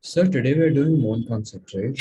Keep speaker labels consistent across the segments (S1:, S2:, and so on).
S1: So today we are doing moon concept, right?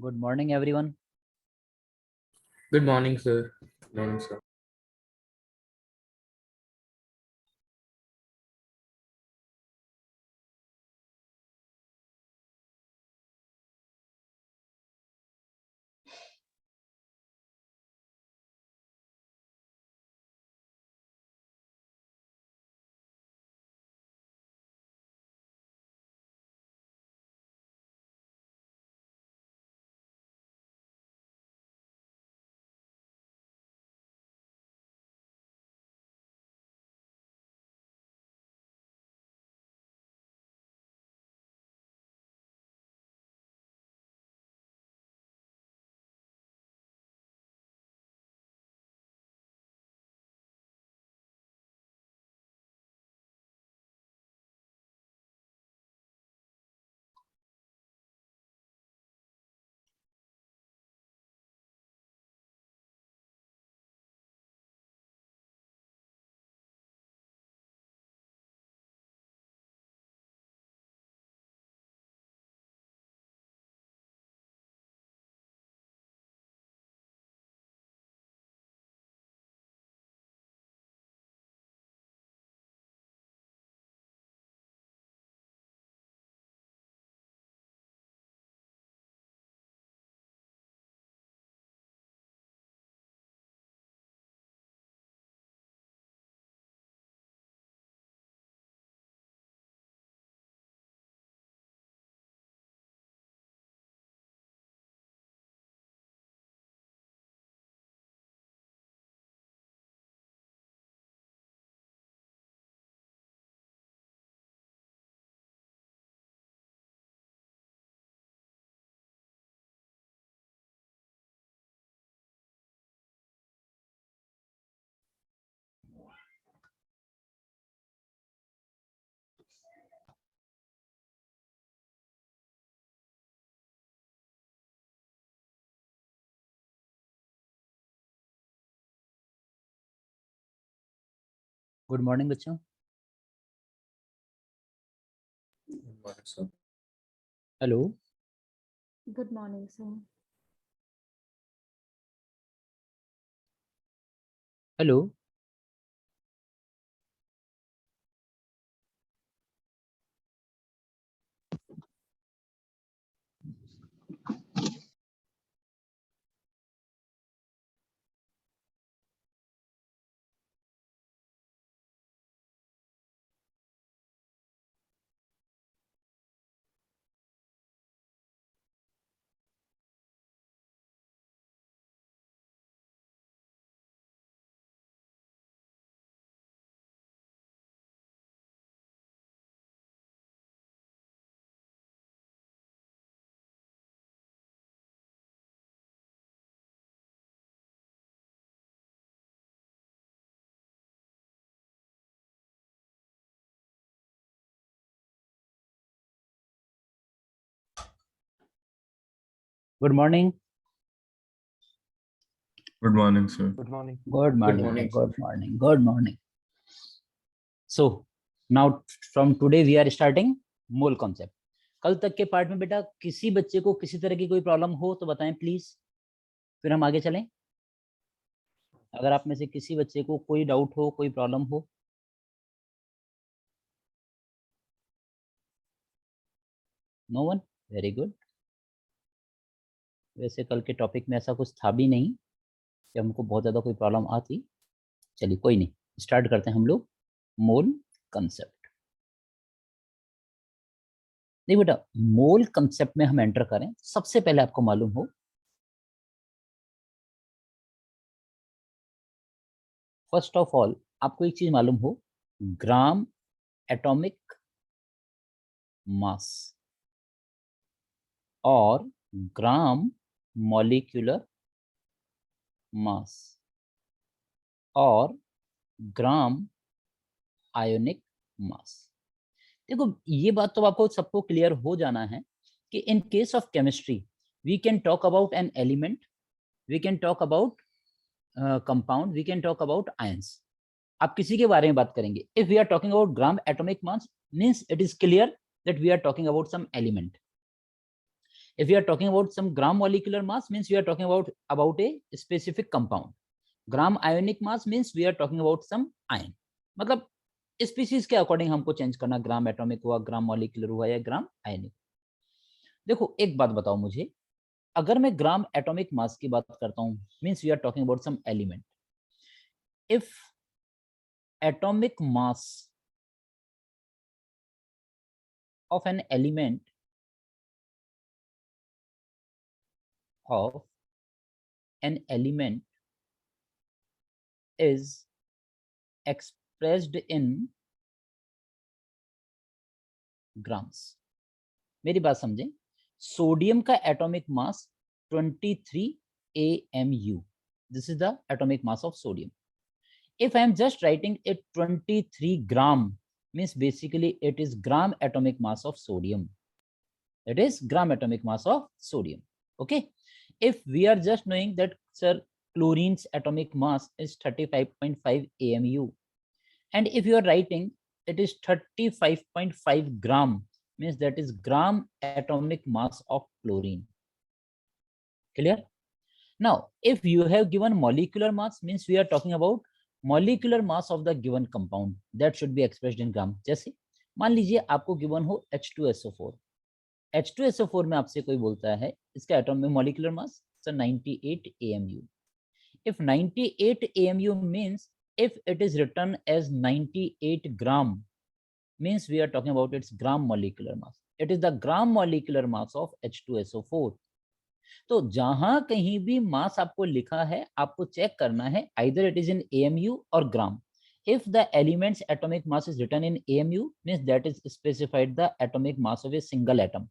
S2: Good morning, everyone.
S3: Good morning, sir. Morning, sir.
S2: Good morning बच्चों.
S1: Good morning, sir.
S2: Hello.
S4: Good morning, sir.
S2: Hello. Good morning.
S1: Good morning, sir.
S3: Good morning.
S2: Good morning.
S3: morning,
S2: Good morning. Good morning. So now from today we are starting mole concept. कल तक के part में बेटा किसी बच्चे को किसी तरह की कोई प्रॉब्लम हो तो बताएं प्लीज, फिर हम आगे चलें. अगर आप में से किसी बच्चे को कोई डाउट हो, कोई प्रॉब्लम हो. No one. Very good. वैसे कल के टॉपिक में ऐसा कुछ था भी नहीं कि हमको बहुत ज़्यादा कोई प्रॉब्लम आती. चलिए कोई नहीं, स्टार्ट करते हैं हम लोग मोल कंसेप्ट. नहीं बेटा, मोल कंसेप्ट में हम एंटर करें सबसे पहले आपको मालूम हो फर्स्ट ऑफ ऑल आपको एक चीज मालूम हो, ग्राम एटॉमिक मास और ग्राम मॉलिक्यूलर मास और ग्राम आयोनिक मास. देखो ये बात तो आपको सबको क्लियर हो जाना है कि in case of chemistry we can talk about an element, we can talk about compound, we can talk about ions. आप किसी के बारे में बात करेंगे, if we are talking about gram atomic mass means it is clear that we are talking about some element. If we are talking about some gram molecular mass means we are talking about a specific compound. Gram ionic mass means we are talking about some ion. मतलब species के according हमको change करना, gram atomic हुआ, gram molecular हुआ या ग्राम आयनिक. देखो एक बात बताओ मुझे, अगर मैं ग्राम एटॉमिक मास की बात करता हूं means we are talking about some element. If atomic mass of an element is expressed in grams. मेरी बात समझें, सोडियम का atomic mass 23 AMU. This is the atomic mass of sodium. If I am just writing it 23 gram means basically it is gram atomic mass of sodium. It is gram atomic mass of sodium. Okay. If we are just knowing that sir chlorine's atomic mass is 35.5 AMU, and if you are writing it is 35.5 gram means that is gram atomic mass of chlorine. Clear? Now if you have given molecular mass means we are talking about molecular mass of the given compound that should be expressed in gram. जैसे मान लीजिए आपको given हो H2SO4. H2SO4 में आपसे कोई बोलता है इसका atomic molecular mass sir 98 AMU. If 98 AMU means if it is written as 98 gram means we are talking about its gram molecular mass. It is the gram molecular mass of H2SO4. तो जहां कहीं भी मास आपको लिखा है आपको check करना है either it is in AMU or gram. If the element's atomic mass is written in AMU means that is specified the atomic mass of a single atom.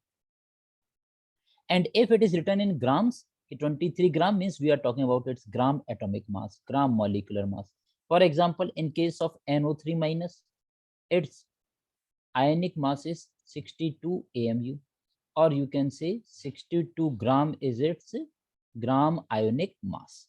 S2: And if it is written in grams, 23 gram means we are talking about its gram atomic mass, gram molecular mass. For example, in case of NO3 minus, its ionic mass is 62 AMU, or you can say 62 gram is its gram ionic mass.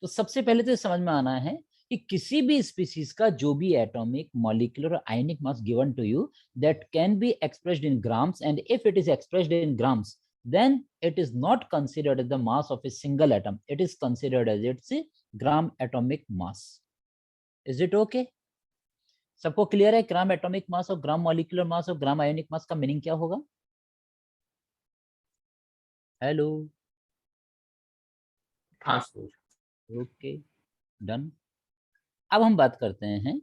S2: तो सबसे पहले तो समझ में आना है कि किसी भी स्पीसीज का जो भी एटॉमिक, मॉलिक्यूलर और ionic mass given to you that can be expressed in grams, and if it is expressed in grams then it is not considered as the mass of a single atom, it is considered as its gram atomic mass. Is it okay? सबको clear है ग्राम atomic मास और gram molecular mass और ग्राम ionic मास का meaning क्या होगा? Hello,
S3: हाँ sir.
S2: Okay, done. अब हम बात करते हैं,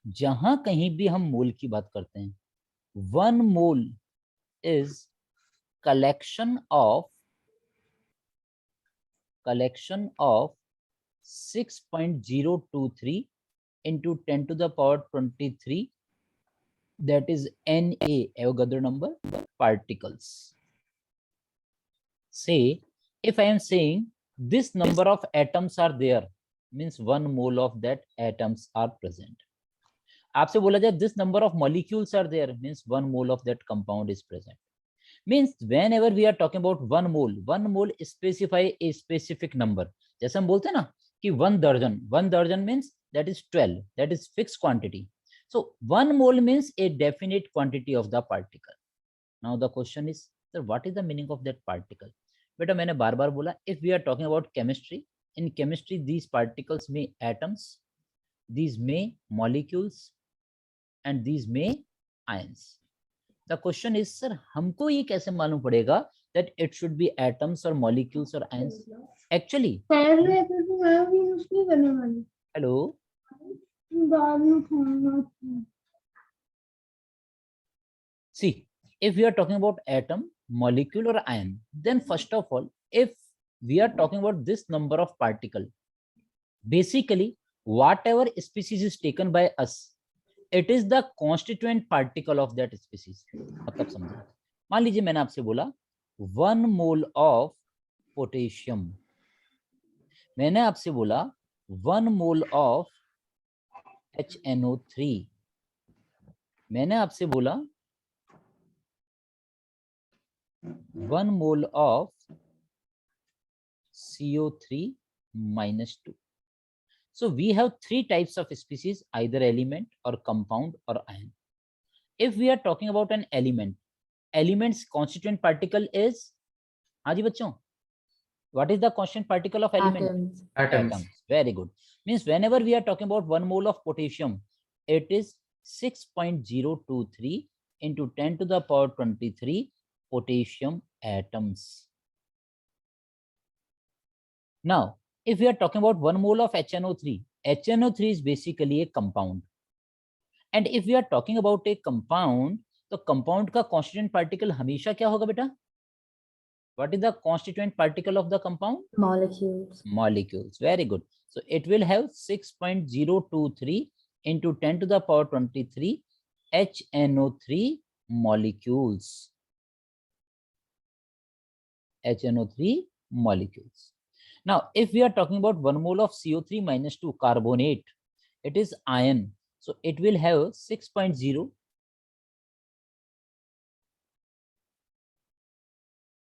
S2: जहां कहीं भी हम मोल की बात करते हैं, 1 mole is collection of 6.023 into 10 to the power 23, that is Na, Avogadro number, particles. Say if I am saying this number of atoms are there, means 1 mole of that atoms are present. आपसे बोला जाए this number of molecules are there, means 1 mole of that compound is present. Means whenever we are talking about 1 mole specify a specific number. जैसे हम बोलते हैं ना कि 1 दर्जन means that is 12, that is fixed quantity. So 1 mole means a definite quantity of the particle. Now the question is, sir, what is the meaning of that particle? बेटा मैंने बार बार बोला, if we are talking about chemistry, in chemistry these particles may atoms, these may molecules, and these may ions. The question is, sir, हमको ये कैसे मालूम पड़ेगा that it should be atoms or molecules or ions? Actually, hello, see, if we are talking about atom, molecule or ion, then first of all, if we are talking about this number of particle, basically whatever species is taken by us, it is the constituent particle of that species. मतलब समझो, मान लीजिए मैंने आपसे बोला 1 mole of potassium, मैंने आपसे बोला 1 मोल ऑफ HNO3, मैंने आपसे बोला 1 mole of CO3 minus 2. So we have 3 types of species, either element or compound or ion. If we are talking about an element, element's constituent particle is, हाँ जी बच्चों, what is the constituent particle of element? Atoms. Very good. Means whenever we are talking about 1 mole of potassium, it is 6.023 into 10 to the power 23 potassium atoms. Now, if we are talking about 1 mole of HNO3, HNO3 is basically a compound. And if we are talking about a compound, तो compound का constituent particle हमेशा क्या होगा बेटा? What is the constituent particle of the compound?
S4: Molecules.
S2: Molecules. Very good. So it will have 6.023 into 10 to the power 23 HNO3 molecules. HNO3 molecules. Now, if we are talking about 1 mole of CO3 minus 2 carbonate, it is ion. So it will have 6.0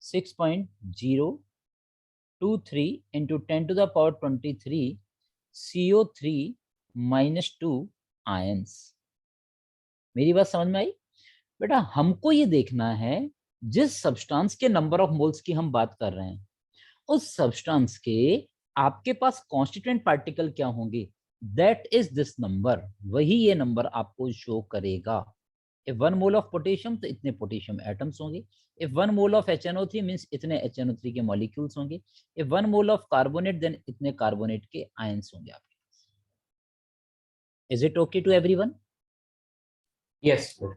S2: 6.023 into 10 to the power 23 CO3 minus 2 ions. मेरी बात समझ में आई? बेटा हमको ये देखना है जिस सब्सटेंस के नंबर ऑफ मोल्स की हम बात कर रहे हैं, उस सब्सटेंस के आपके पास कॉन्स्टिट्यूएंट पार्टिकल क्या होंगे, दैट इज दिस नंबर, वही ये नंबर आपको शो करेगा. If 1 mole of potassium तो इतने पोटेशियम एटम्स होंगे. If 1 mole of HNO3 means इतने HNO3 के मॉलिक्यूल्स होंगे. If 1 mole of carbonate then इतने कार्बोनेट के आयंस होंगे आपके पास. Is it okay to everyone?
S3: Yes, sir.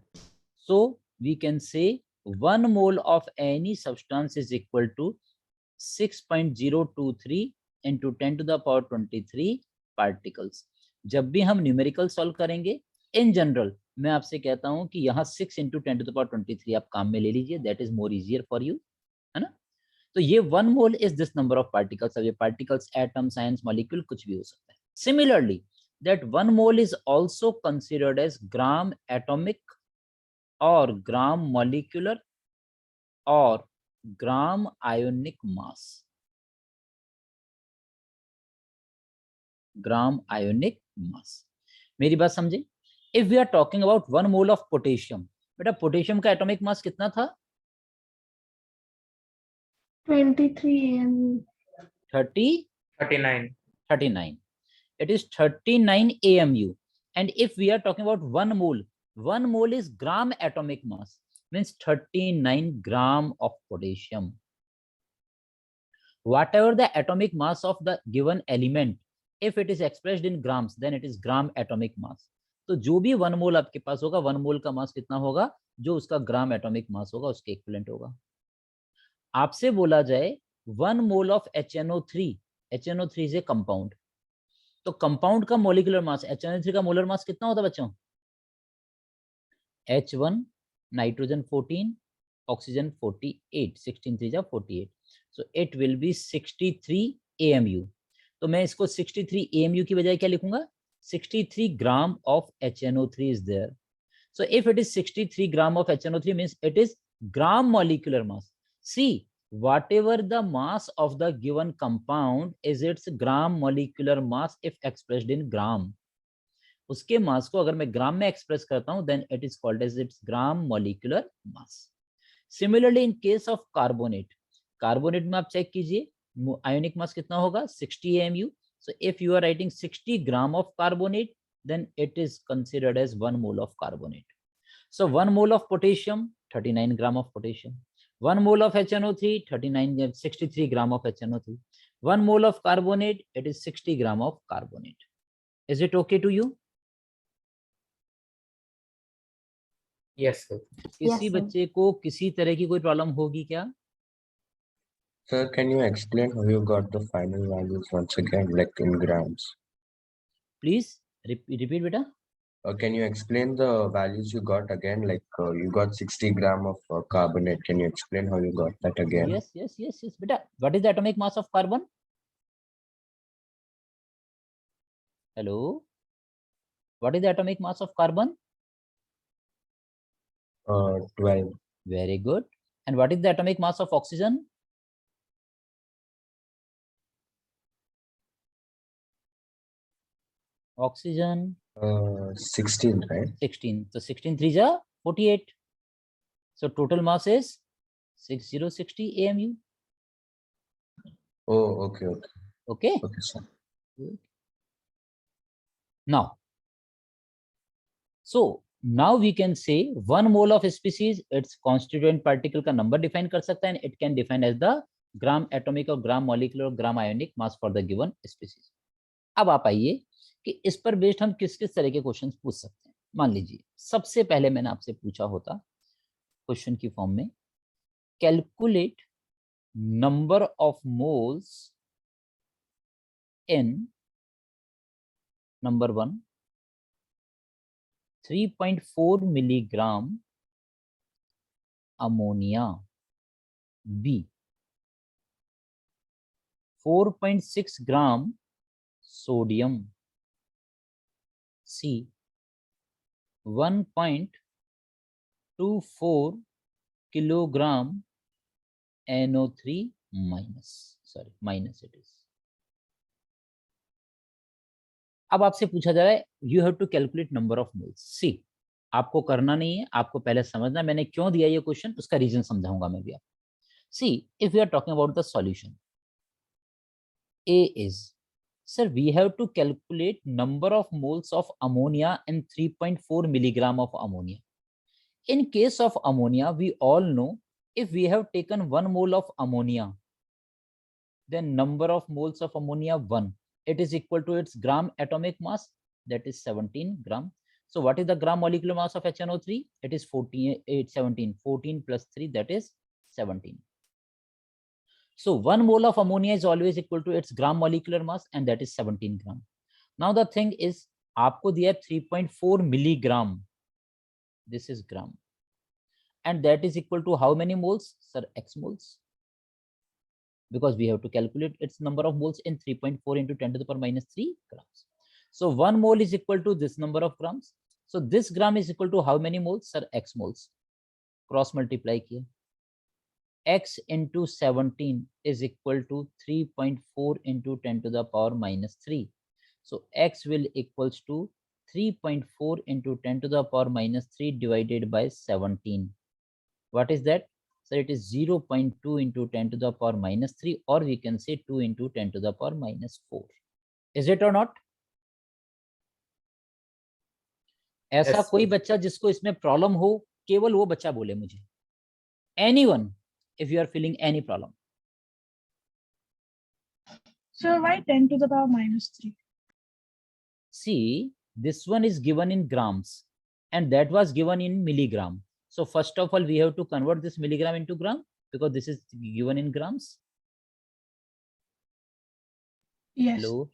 S2: So we can say 1 mole of any substance is equal to 6.023 into 10 to the power 23 particles. जब भी हम numerical solve करेंगे, in general मैं आपसे कहता हूं कि यहाँ 6 into 10 to the power 23 आप काम में ले लीजिए, that is more easier for you, है ना. तो ये 1 mole is this number of particles. अब ये पार्टिकल्स एटम, साइंस, मॉलिक्यूल कुछ भी हो सकता है. Similarly that 1 mole is also considered as gram atomic और ग्राम मॉलिक्यूलर और ग्राम आयोनिक मास. ग्राम आयोनिक मास। मेरी बात समझे? If we are talking about 1 mole of potassium, बेटा पोटेशियम का एटॉमिक मास कितना था?
S4: 23 AMU.
S2: 30
S3: 39.
S2: 39. It is 39 AMU. And if we are talking about 1 mole is gram atomic mass, means 39 gram of potassium. Whatever the atomic mass of the given element, if it is expressed in grams, then it is gram atomic mass. तो जो भी 1 मोल आपके पास होगा, 1 मोल का मास कितना होगा? जो उसका ग्राम एटॉमिक मास होगा उसके इक्विवेलेंट होगा। आपसे बोला जाए 1 mole of HNO3, HNO3 is a compound, तो कंपाउंड का मॉलिक्यूलर मास, HNO3 का मोलर मास कितना होता है बच्चों? H1, नाइट्रोजन 14, ऑक्सीजन 48, 16 3 जा 48, so it will be 63 AMU। तो मैं इसको 63 AMU की बजाय क्या लिखूंगा? 63 gram of HNO3 is there। So if it is 63 gram of HNO3 means it is gram molecular mass। See, whatever the mass of the given compound is its gram molecular mass if expressed in gram। उसके मास को अगर मैं ग्राम में express करता हूं then it is called as its gram molecular mass। Similarly in case of carbonate, carbonate में आप check कीजिए आयोनिक मास कितना होगा? 60 AMU। So if you are writing 60 gram of carbonate, then it is considered as 1 mole of carbonate। So 1 mole of potassium, 39 gram of potassium। 1 mole of HNO3, 63 gram of HNO3। 1 mole of carbonate, it is 60 gram of carbonate। Is it okay to you?
S3: Yes, sir.
S2: किसी
S4: sir.
S2: बच्चे को किसी तरह की कोई problem होगी क्या?
S1: Sir, can you explain how you got the final values once again, like in grams?
S2: Please repeat बेटा।
S1: Can you explain the values you got again? Like you got 60 gram of carbonate. Can you explain how you got that again?
S2: Yes बेटा। What is the atomic mass of carbon? Hello, what is the atomic mass of carbon?
S1: 12.
S2: Very good। And what is the atomic mass of oxygen? Oxygen
S1: 16, right?
S2: 16, so 16 3 ja 48, so total mass is 6060 AMU।
S1: Oh, okay.
S2: Okay,
S1: Okay, sir.
S2: now so now we can say 1 mole of species, its constituent particle का number define कर सकता है, and it can define as the gram atomic or gram molecular or gram ionic mass for the given species। अब आप आइए कि इस पर बेस्ड हम किस किस तरह के क्वेश्चंस पूछ सकते हैं। मान लीजिए सबसे पहले मैंने आपसे पूछा होता क्वेश्चन की फॉर्म में, calculate number of moles in number 1 3.4 milligram ammonia, B 4.6 gram sodium, C 1.24 kilogram NO3 minus it is. अब आपसे पूछा जा रहा है you have to calculate number of moles. See, आपको करना नहीं है, आपको पहले समझना मैंने क्यों दिया ये क्वेश्चन, उसका रीजन समझाऊंगा मैं भी आपको। See, if we are talking about the solution, A is, sir, we have to calculate number of moles of ammonia and 3.4 milligram of ammonia। In case of ammonia, we all know if we have taken 1 mole of ammonia, then number of moles of ammonia 1, it is equal to its gram atomic mass, that is 17 gram। So what is the gram molecular mass of HNO3? It is 17, 14 plus 3, that is 17। So 1 mole of ammonia is always equal to its gram molecular mass, and that is 17 gram। Now the thing is, आपको दिया 3.4 milligram, this is gram, and that is equal to how many moles? Sir, x moles, because we have to calculate its number of moles in 3.4 into 10 to the power minus 3 grams। So 1 mole is equal to this number of grams। So this gram is equal to how many moles? Sir, x moles। Cross multiply किया, x into 17 is equal to 3.4 into 10 to the power minus 3। So x will equals to 3.4 into 10 to the power minus 3 divided by 17. What is that? So it is 0.2 into 10 to the power minus 3, or we can say 2 into 10 to the power minus 4. Is it or not? ऐसा
S3: Yes,
S2: कोई
S3: sir.
S2: बच्चा जिसको इसमें problem हो, केवल वो बच्चा बोले मुझे. Anyone, if you are feeling any problem.
S4: So why 10 to the power minus 3?
S2: See, this one is given in grams and that was given in milligram. So first of all, we have to convert this milligram into gram because this is given in grams.
S4: Yes.
S2: Hello.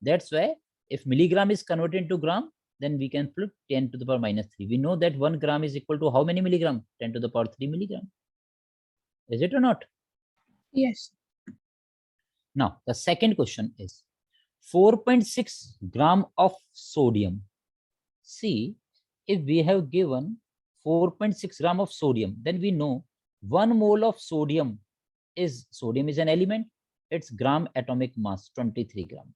S2: That's why if milligram is converted into gram, then we can put 10 to the power minus 3. We know that 1 gram is equal to how many milligram? 10 to the power 3 milligram. Is it or not?
S4: Yes.
S2: Now, the second question is 4.6 gram of sodium. See, if we have given 4.6 gram of sodium, then we know 1 mole of sodium is an element. Its gram atomic mass 23 gram.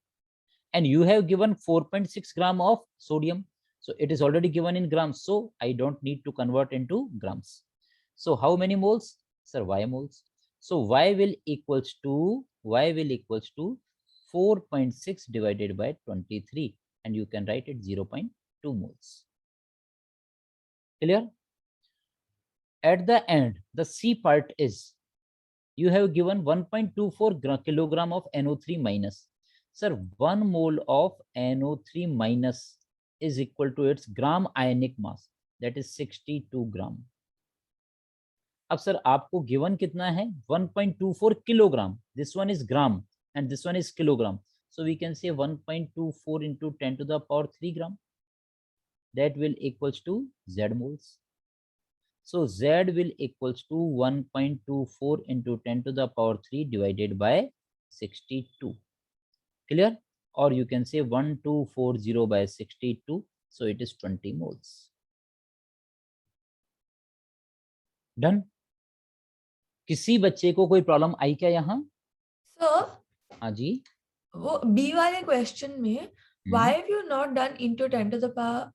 S2: And you have given 4.6 gram of sodium. So it is already given in grams. So I don't need to convert into grams. So how many moles? Sir, Y moles. So Y will equals to 4.6 divided by 23. And you can write it 0.2 moles. Clear? At the end, the C part is, you have given 1.24 kilogram of NO3 minus. Sir, 1 mole of NO3 minus is equal to its gram ionic mass, that is 62 gram. अब sir आपको given कितना है? 1.24 kilogram. This one is gram and this one is kilogram. So we can say 1.24 into 10 to the power 3 gram. That will equals to Z moles. So Z will equals to 1.24 into 10 to the power 3 divided by 62. Clear? Or you can say 1240 by 62. So it is 20 moles. Done? किसी बच्चे को कोई problem आई क्या यहाँ?
S5: Sir,
S2: हाँ जी.
S5: वो B वाले question में why have you not done into 10 to the power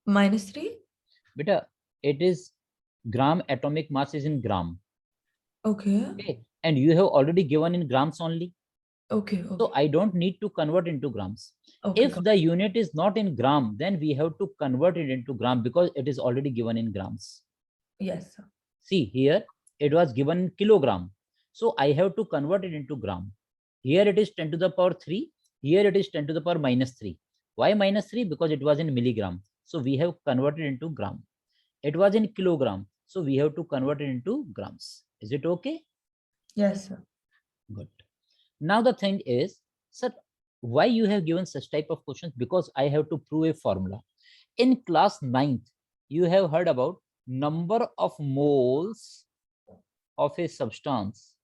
S5: minus 3?
S2: बेटा, it is gram atomic mass is in gram.
S5: Okay.
S2: Okay. And you have already given in grams only.
S5: Okay.
S2: So I don't need to convert into grams.
S5: Okay.
S2: If the unit is not in gram, then we have to convert it into gram because it is already given in grams.
S5: Yes, sir.
S2: See here, it was given in kilogram. So I have to convert it into gram. Here it is 10 to the power 3. Here it is 10 to the power minus 3. Why minus 3? Because it was in milligram. So we have converted into gram. It was in kilogram. So we have to convert it into grams. Is it okay?
S5: Yes, sir.
S2: Good. Now the thing is, sir, why you have given such type of questions? Because I have to prove a formula. In class 9th, you have heard about number of moles of a substance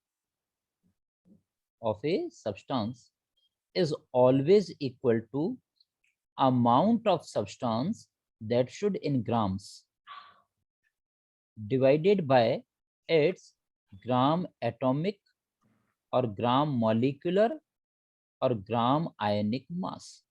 S2: is always equal to amount of substance that should in grams divided by its gram atomic or gram molecular or gram ionic mass.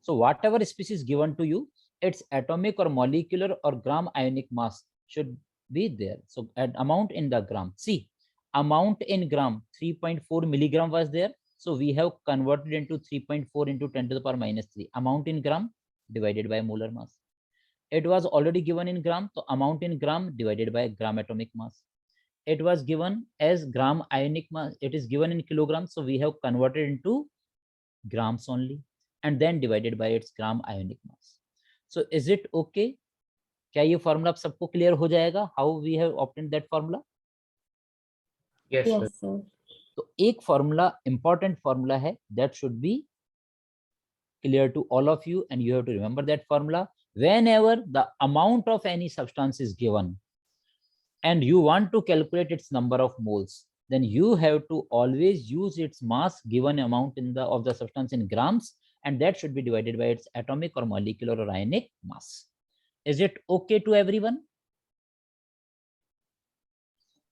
S2: So whatever species given to you, its atomic or molecular or gram ionic mass should be there. So at amount in the gram. See, amount in gram 3.4 milligram was there. So we have converted into 3.4 into 10 to the power minus 3. Amount in gram divided by molar mass. It was already given in gram. So amount in gram divided by gram atomic mass. It was given as gram ionic mass. It is given in kilograms. So we have converted into grams only and then divided by its gram ionic mass. So is it okay? क्या ये formula आप सबको clear हो जाएगा? How we have obtained that formula?
S3: Yes, sir.
S5: Yes, sir.
S2: तो एक formula important formula है that should be clear to all of you, and you have to remember that formula. Whenever the amount of any substance is given and you want to calculate its number of moles, then you have to always use its mass given amount in of the substance in grams, and that should be divided by its atomic or molecular or ionic mass. Is it okay to everyone?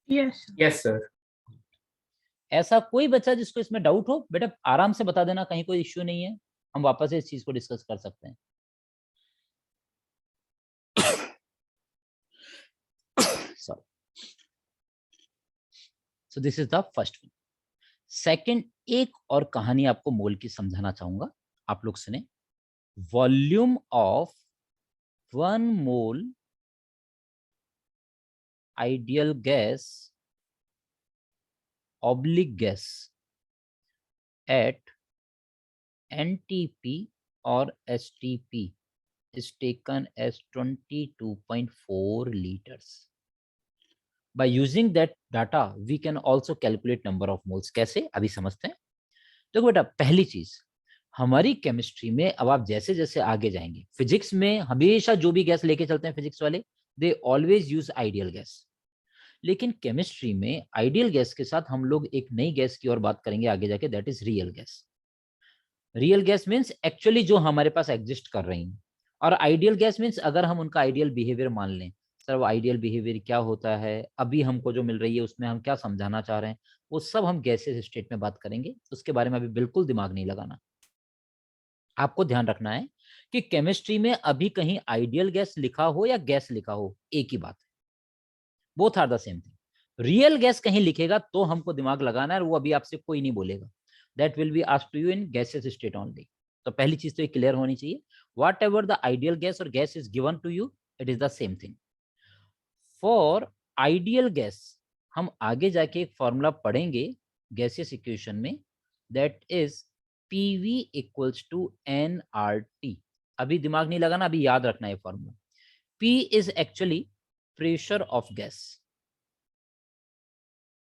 S4: Yes.
S3: Yes, sir.
S2: ऐसा कोई बच्चा जिसको इसमें doubt हो, बेटा आराम से बता देना, कहीं कोई इश्यू नहीं है, हम वापस इस चीज को डिस्कस कर सकते हैं। Sorry. So this is the first one. Second, एक और कहानी आपको मोल की समझाना चाहूंगा, आप लोग सुने। Volume of 1 mole ideal gas oblique gas at NTP or STP is taken as 22.4 liters. By using that data, we can also calculate number of moles. कैसे, अभी समझते हैं। देखो बेटा, पहली चीज, हमारी केमिस्ट्री में अब आप जैसे जैसे आगे जाएंगे, फिजिक्स में हमेशा जो भी गैस लेके चलते हैं फिजिक्स वाले, they always use ideal gas. लेकिन केमिस्ट्री में आइडियल गैस के साथ हम लोग एक नई गैस की ओर बात करेंगे आगे जाके, that is real gas. Real gas means actually जो हमारे पास एग्जिस्ट कर रही हैं, और आइडियल गैस मीन्स अगर हम उनका आइडियल बिहेवियर मान लें। सर वो आइडियल बिहेवियर क्या होता है, अभी हमको जो मिल रही है उसमें हम क्या समझाना चाह रहे हैं, वो सब हम गैसेस स्टेट में बात करेंगे, उसके बारे में अभी बिल्कुल दिमाग नहीं लगाना। आपको ध्यान रखना है कि केमिस्ट्री में अभी कहीं आइडियल गैस लिखा हो या गैस लिखा हो, एक ही बात है, both are the same thing. Real gas कहीं लिखेगा तो हमको दिमाग लगाना है, और वो अभी आपसे कोई नहीं बोलेगा, that will be asked to you in gases state only. तो पहली चीज तो ये क्लियर होनी चाहिए, whatever the ideal gas और gas is given to you, it is the same thing. For ideal gas हम आगे जाके एक फॉर्मूला पढ़ेंगे गैसियस इक्वेशन में, that is PV equals to nRT। अभी दिमाग नहीं लगाना, अभी याद रखना है फॉर्मूला। P is actually pressure of gas,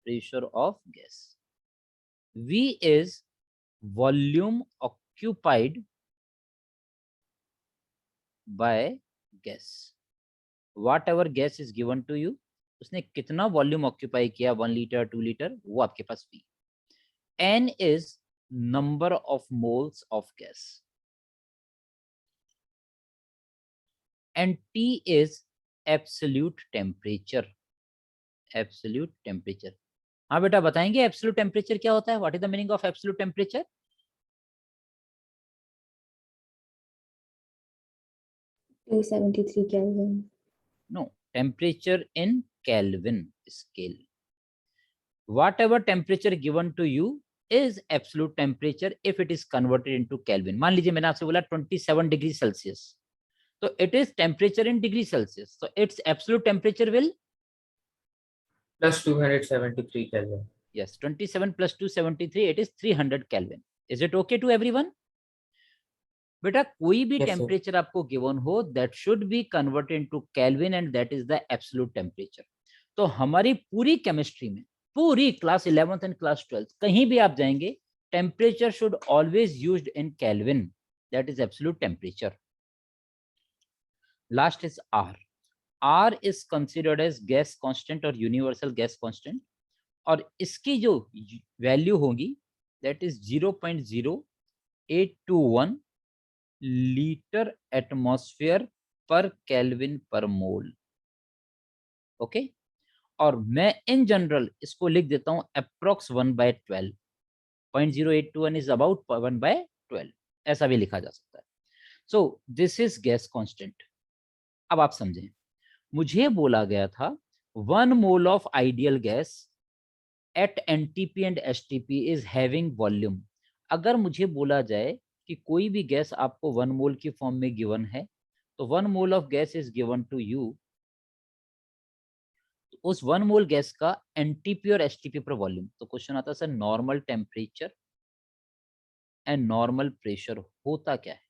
S2: pressure of gas. V is volume occupied by gas. Whatever gas is given to you, उसने कितना वॉल्यूम ऑक्यूपाई किया, 1 लीटर 2 लीटर, वो आपके पास V. N is number of moles of gas, and T is absolute temperature. Absolute temperature. हाँ बेटा बताएंगे absolute temperature क्या होता है, what is the meaning of absolute temperature?
S6: 273 Kelvin.
S2: No, temperature in Kelvin scale. Whatever temperature given to you is absolute temperature if it is converted into Kelvin. मान लीजिए मैंने आपसे बोला 27 डिग्री सेल्सियस, तो it is temperature in degree Celsius, so its absolute temperature will
S3: Plus 273 Kelvin.
S2: yes, 27 plus 273, it is 300 Kelvin. Is it okay to everyone? बेटा कोई भी
S3: Yes, sir.
S2: Temperature आपको गिवन हो, that should be converted into kelvin, and that is the absolute temperature. तो हमारी पूरी chemistry में, पूरी class 11th and class 12th, कहीं भी आप जाएंगे, temperature should always used in kelvin, that is absolute temperature. Last is R. R is considered as gas constant और यूनिवर्सल गैस कांस्टेंट, और इसकी जो वैल्यू होगी दैट इज 0.0821 लीटर एटमॉस्फेयर पर केल्विन पर मोल। ओके, और मैं इन जनरल इसको लिख देता हूं अप्रोक्स 1/12। 0.0821 इज अबाउट 1/12, ऐसा भी लिखा जा सकता है। So this is gas constant. अब आप समझें, मुझे बोला गया था 1 mole of ideal gas at NTP and STP is having volume. अगर मुझे बोला जाए कि कोई भी गैस आपको 1 मोल की फॉर्म में गिवन है, तो 1 mole of gas is given to you, उस 1 मोल गैस का NTP और STP पर वॉल्यूम, तो क्वेश्चन आता है sir normal temperature and normal pressure होता क्या है?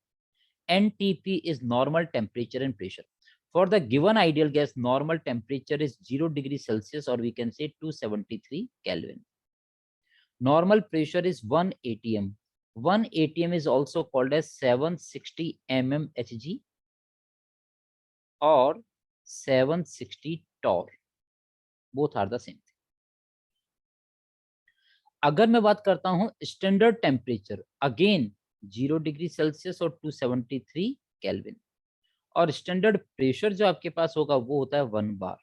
S2: NTP is normal temperature and pressure. For the given ideal gas, normal temperature is 0 degree Celsius, or we can say 273 Kelvin. Normal pressure is 1 atm. 1 atm is also called as 760 mmHg or 760 torr. Both are the same thing. अगर मैं बात करता हूं standard temperature, again 0 degree Celsius और 273 kelvin, और standard pressure जो आपके पास होगा वो होता है 1 bar.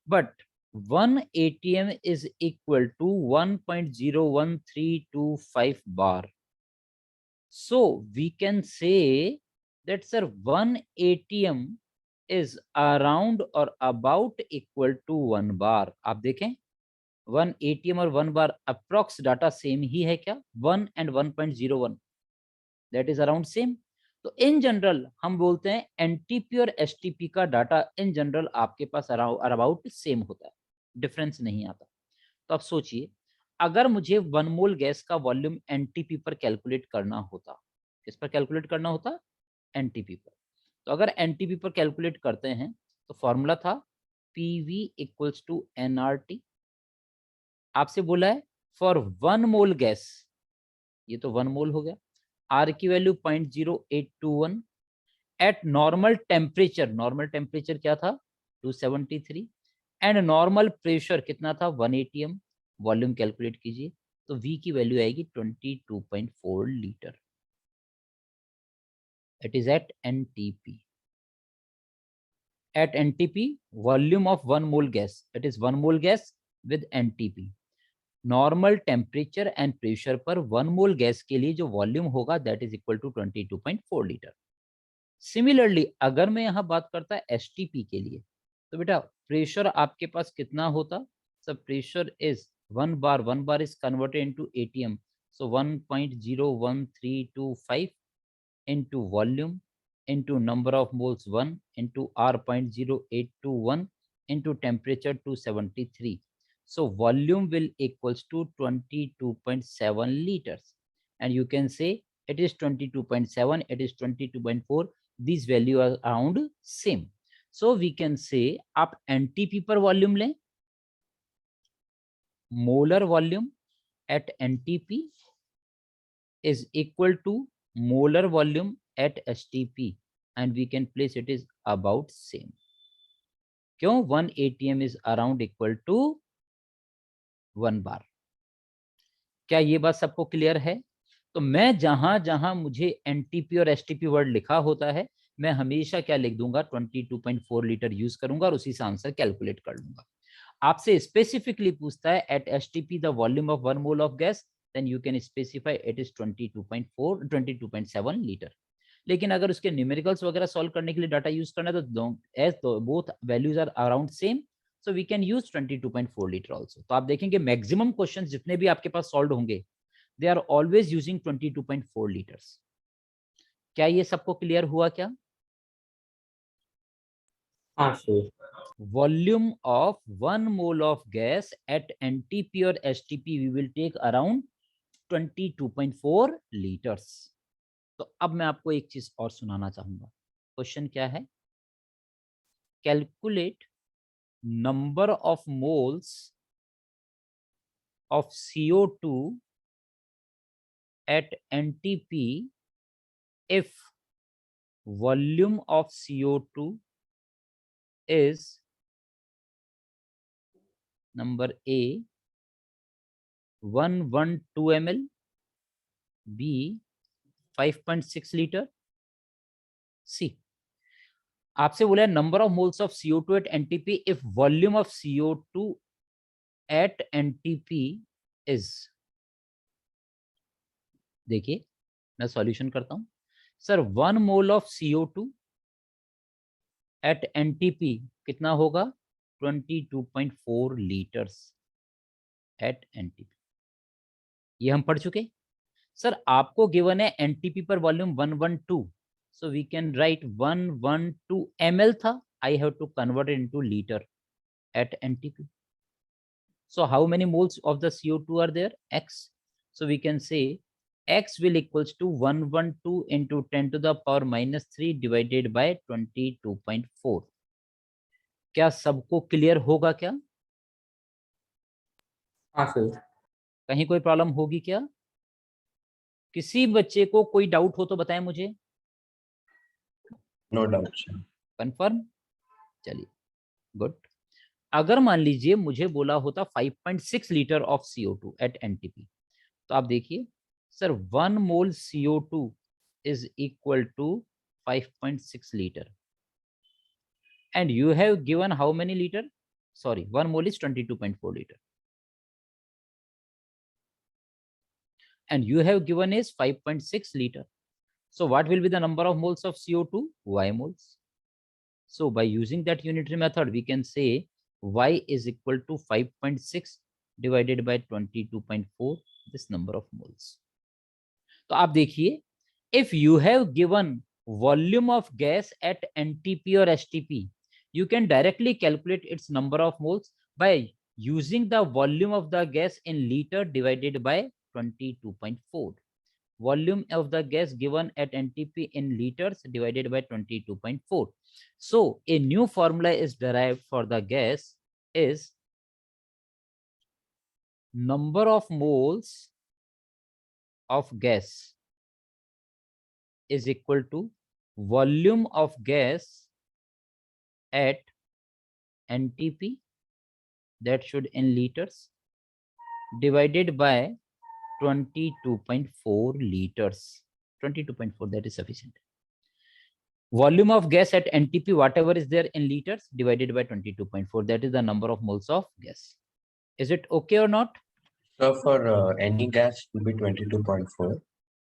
S2: But 1 ATM is equal to 1.01325 bar. So we can say that sir 1 ATM is around or about equal to 1 bar. आप देखें 1 ATM और 1 bar अप्रॉक्स डाटा सेम ही है क्या? 1 and 1.01 that is around same. तो in general हम बोलते हैं NTP और एसटीपी का डाटा इन जनरल आपके पास अराउंड सेम होता है, डिफरेंस नहीं आता। तो आप सोचिए अगर मुझे 1 मोल गैस का वॉल्यूम एनटीपी पर कैलकुलेट करना होता, किस पर कैलकुलेट करना होता? एनटीपी पर। तो अगर एनटीपी पर कैलकुलेट करते हैं तो फॉर्मूला था पीवी इक्वल्स टू एनआरटी। आपसे बोला है फॉर 1 मोल गैस, ये तो 1 मोल हो गया, आर की वैल्यू 0.0821 एट नॉर्मल टेम्परेचर क्या था 273 एंड नॉर्मल प्रेशर कितना था 1 ATM। वॉल्यूम कैलकुलेट कीजिए तो V की वैल्यू आएगी 22.4 litre. It is at NTP। At NTP volume of 1 mole gas, it is 1 mole gas with NTP। Normal temperature and pressure पर 1 mole gas के लिए जो वॉल्यूम होगा that is equal to 22.4 litre. Similarly अगर मैं यहाँ बात करता एसटीपी के लिए तो बेटा प्रेशर आपके पास कितना होता? सब pressure is 1 bar is converted into ATM, so 1.01325 into volume into number of moles 1 into R.0821 into temperature 273. So volume will equals to 22.7 liters, and you can say it is 22.7, it is 22.4. These value are around same. So we can say आप NTP पर volume लें, molar volume at NTP is equal to molar volume at STP, and we can place it is about same. क्यों? 1 ATM is around equal to 1 bar. क्या ये बात सबको clear है? तो मैं जहां जहां मुझे NTP और STP वर्ड लिखा होता है मैं हमेशा क्या लिख दूंगा 22.4 लीटर यूज करूंगा और उसी से आंसर कैलकुलेट कर लूंगा। आपसे स्पेसिफिकली पूछता है at STP the volume of 1 mole of gas, then you can specify it is 22.7 litre. लेकिन अगर उसके न्यूमेरिकल्स वगैरह सॉल्व करने के लिए डाटा यूज करना है तो both values are around same, so we can use 22.4 litre also. तो आप देखेंगे मैक्सिमम क्वेश्चंस जितने भी आपके पास सॉल्व होंगे they are always using 22.4 litres. क्या ये सबको क्लियर हुआ क्या?
S3: हाँ sir.
S2: Volume of 1 mole of gas at NTP or STP we will take around 22.4 liters. तो अब मैं आपको एक चीज और सुनाना चाहूंगा। क्वेश्चन क्या है? Calculate number of moles of CO2 at NTP if volume of CO2 is number A 112 ml, B 5.6 litre, C आपसे बोला है number of moles of CO2 at NTP if volume of CO2 at NTP is. देखिए मैं solution करता हूं sir. 1 mole of CO2 at NTP कितना होगा 22.4 litres eight NTP। ये हम पढ़ चुके सर। आपको गिवन है NTP पर volume 112, so we can write 112 ml था, I have to convert it into liter at NTP. So how many moles of the CO2 are there? X. So we can say X will equals to 112 into 10 to the power minus 3 divided by 22.4. क्या सबको clear होगा क्या?
S3: हाँ sir.
S2: कहीं कोई problem होगी क्या? किसी बच्चे को कोई डाउट हो तो बताएं मुझे।
S1: No doubt.
S2: कंफर्म? चलिए गुड। अगर मान लीजिए मुझे बोला होता 5.6 litre of CO2 at NTP, तो आप देखिए sir 1 mole CO2 is equal to 5.6 litre and you have given how many litre sorry, 1 mole is 22.4 liter. And you have given is 5.6 liter. So what will be the number of moles of CO2? Y moles. So by using that unitary method, we can say Y is equal to 5.6 divided by 22.4, this number of moles. तो आप देखिए, if you have given volume of gas at NTP or STP, you can directly calculate its number of moles by using the volume of the gas in liter divided by 22.4. Volume of the gas given at NTP in liters divided by 22.4. So a new formula is derived for the gas is number of moles of gas is equal to volume of gas at NTP, that should in liters, divided by 22.4 liters. 22.4, that is sufficient. Volume of gas at NTP, whatever is there in liters, divided by 22.4, that is the number of moles of gas. Is it okay or not?
S1: So for any gas, it will be 22.4.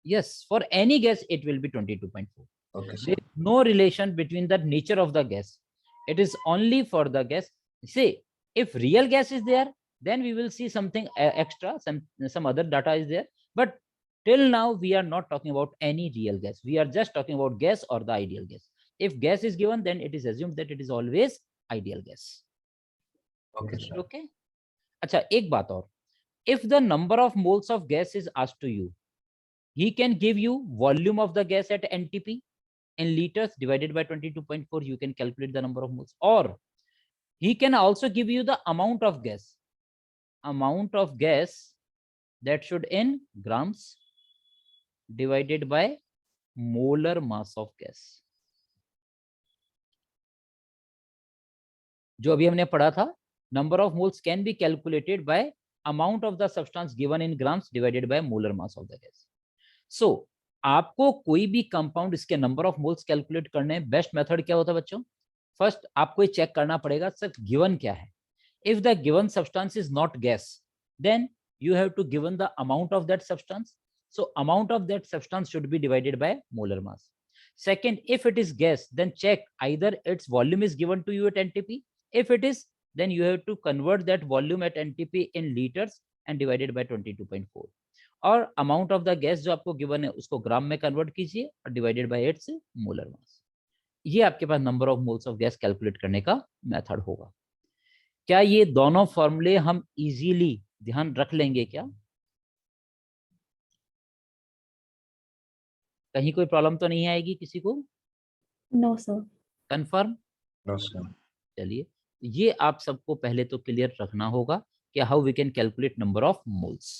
S2: Yes, for any gas, it will be 22.4.
S1: Okay, sir.
S2: There is no relation between the nature of the gas. It is only for the gas. Say, if real gas is there, then we will see something extra, some other data is there. But till now, we are not talking about any real gas. We are just talking about gas or the ideal gas. If gas is given, then it is assumed that it is always ideal gas.
S1: Okay, sir.
S2: Okay. अच्छा, एक बात और. If the number of moles of gas is asked to you, he can give you volume of the gas at NTP in liters divided by 22.4. You can calculate the number of moles. Or he can also give you the amount of gas. Amount of gas, that should in grams divided by molar mass of gas. जो अभी हमने पढ़ा था, number of moles can be calculated by amount of the substance given in grams divided by molar mass of the gas. So आपको कोई भी compound इसके number of moles calculate करने, बेस्ट मेथड क्या होता है बच्चों? फर्स्ट आपको ये चेक करना पड़ेगा सर गिवन क्या है. If the given substance is not gas, then you have to given the amount of that substance. So amount of that substance should be divided by molar mass. Second, if it is gas, then check either its volume is given to you at NTP. If it is, then you have to convert that volume at NTP in liters and divided by 22.4. और amount of the gas जो आपको given है उसको ग्राम में convert कीजिए और divided by its molar mass. ये आपके पास number of moles of gas calculate करने का मेथड होगा. क्या ये दोनों फॉर्मूले हम इजीली ध्यान रख लेंगे क्या? कहीं कोई प्रॉब्लम तो नहीं आएगी किसी को?
S6: No, sir.
S2: Confirm?
S1: No, sir.
S2: चलिए, ये आप सबको पहले तो क्लियर रखना होगा कि how we can calculate number of moles.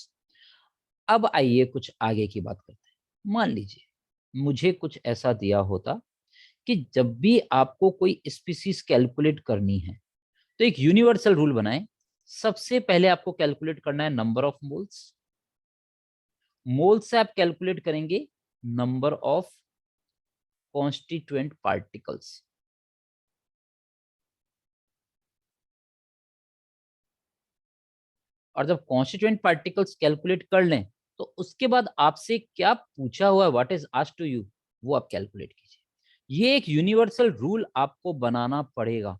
S2: अब आइए कुछ आगे की बात करते हैं. मान लीजिए मुझे कुछ ऐसा दिया होता कि जब भी आपको कोई स्पीसीज कैलकुलेट करनी है तो एक यूनिवर्सल रूल बनाएं. सबसे पहले आपको कैलकुलेट करना है नंबर ऑफ मोल्स. मोल्स से आप कैलकुलेट करेंगे नंबर ऑफ कॉन्स्टिट्यूएंट पार्टिकल्स. और जब कॉन्स्टिट्यूएंट पार्टिकल्स कैलकुलेट कर लें तो उसके बाद आपसे क्या पूछा हुआ है, what is asked to you, वो आप कैलकुलेट कीजिए. ये एक यूनिवर्सल रूल आपको बनाना पड़ेगा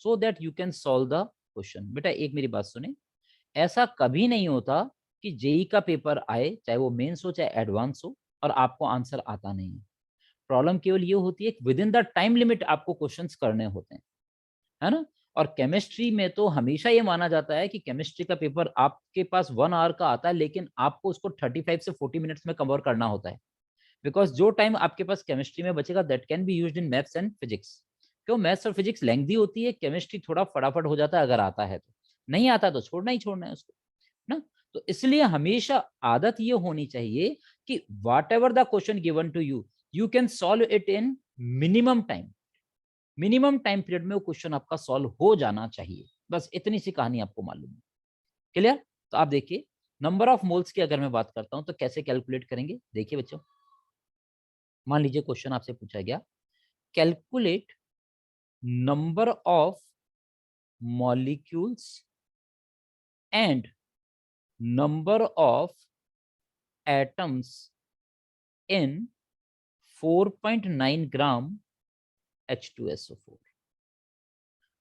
S2: so that you can solve the question. बेटा एक मेरी बात सुने, ऐसा कभी नहीं होता कि जेई का पेपर आए, चाहे वो मेंस हो चाहे एडवांस हो, और आपको आंसर आता नहीं है. प्रॉब्लम केवल ये होती है with in the time limit आपको क्वेश्चंस करने होते हैं, है ना. और केमिस्ट्री में तो हमेशा ये माना जाता है कि केमिस्ट्री का पेपर आपके पास 1 आवर का आता है, लेकिन आपको उसको 35 से 40 मिनट्स में कवर करना होता है. बिकॉज जो टाइम आपके पास केमिस्ट्री में बचेगा that can be used in maths and physics. क्यों? मैथ्स और फिजिक्स लेंथी होती है, केमिस्ट्री थोड़ा फटाफट हो जाता है अगर आता है तो. नहीं आता तो छोड़ना ही छोड़ना है उसको ना. तो इसलिए हमेशा आदत ये होनी चाहिए कि whatever the question given to you, you can solve it in minimum time. Minimum time period में वो क्वेश्चन आपका सॉल्व हो जाना चाहिए. बस इतनी सी कहानी आपको मालूम है. क्लियर? तो आप देखिए नंबर ऑफ मोल्स की अगर मैं बात करता हूं तो कैसे कैलकुलेट करेंगे. देखिए बच्चों, मान लीजिए क्वेश्चन आपसे पूछा गया calculate number of molecules and number of atoms in 4.9 gram H2SO4.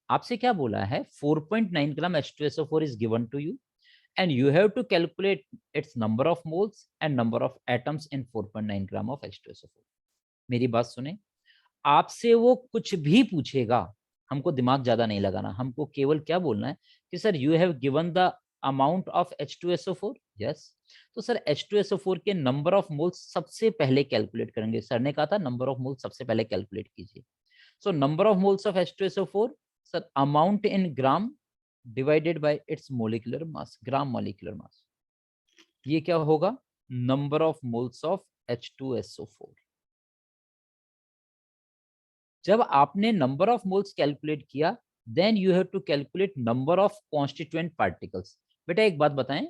S2: आपसे क्या बोला है? 4.9 gram H2SO4 is given to you and you have to calculate its number of moles and number of atoms in 4.9 gram of H2SO4. मेरी बात सुने, आपसे वो कुछ भी पूछेगा, हमको दिमाग ज्यादा नहीं लगाना, हमको केवल क्या बोलना है कि sir you have given the amount of H2SO4. Yes, तो सर H2SO4 के नंबर ऑफ मोल्स सबसे पहले कैलकुलेट करेंगे. सर ने कहा था नंबर ऑफ मोल्स सबसे पहले कैलकुलेट कीजिए. So number of moles of H2SO4, sir amount in gram divided by its molecular mass, gram molecular mass. ये क्या होगा? Number of moles of H2SO4. जब आपने नंबर ऑफ मोल्स कैलकुलेट किया, then you have to calculate number of constituent particles. बेटा एक बात बताएं,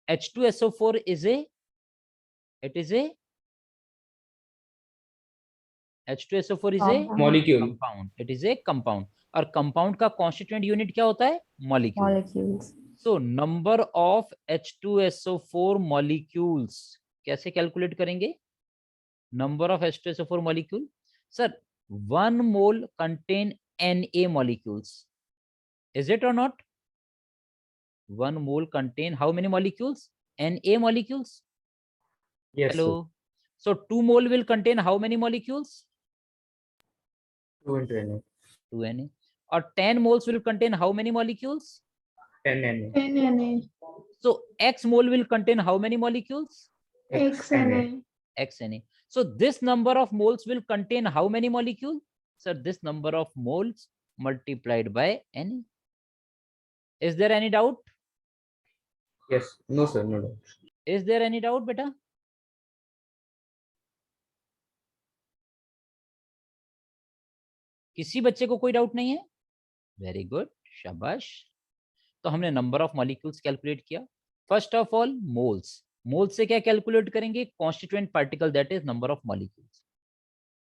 S2: H2SO4 is a, it is a, H2SO4 is a
S3: Molecule.
S2: Compound, it is a compound. और compound का constituent unit क्या होता है? Molecule.
S6: Molecules.
S2: So number of H2SO4 molecules कैसे कैलकुलेट करेंगे? Number of H2SO4 molecule, sir 1 mole contain Na molecules. Is it or not? 1 mole contain how many molecules? Na molecules.
S3: Yes,
S2: Hello. So 2 mole will contain how many molecules?
S3: sir. 2 into Na.
S2: 2 Na. Or 10 moles will contain how many molecules?
S3: 10 Na.
S4: 10 Na,
S2: So X mole will contain how many molecules?
S4: X Na,
S2: X Na. So this number of moles will contain how many molecules? Sir, this number of moles multiplied by Na. Is there any doubt?
S3: Yes. No, sir. No doubt.
S2: Is there any doubt, beta? किसी बच्चे को कोई doubt नहीं है? Very good, शाबाश. तो हमने number of molecules calculate किया. First of all moles. Moles से क्या कैलकुलेट करेंगे? Constituent particle, that is number of molecules.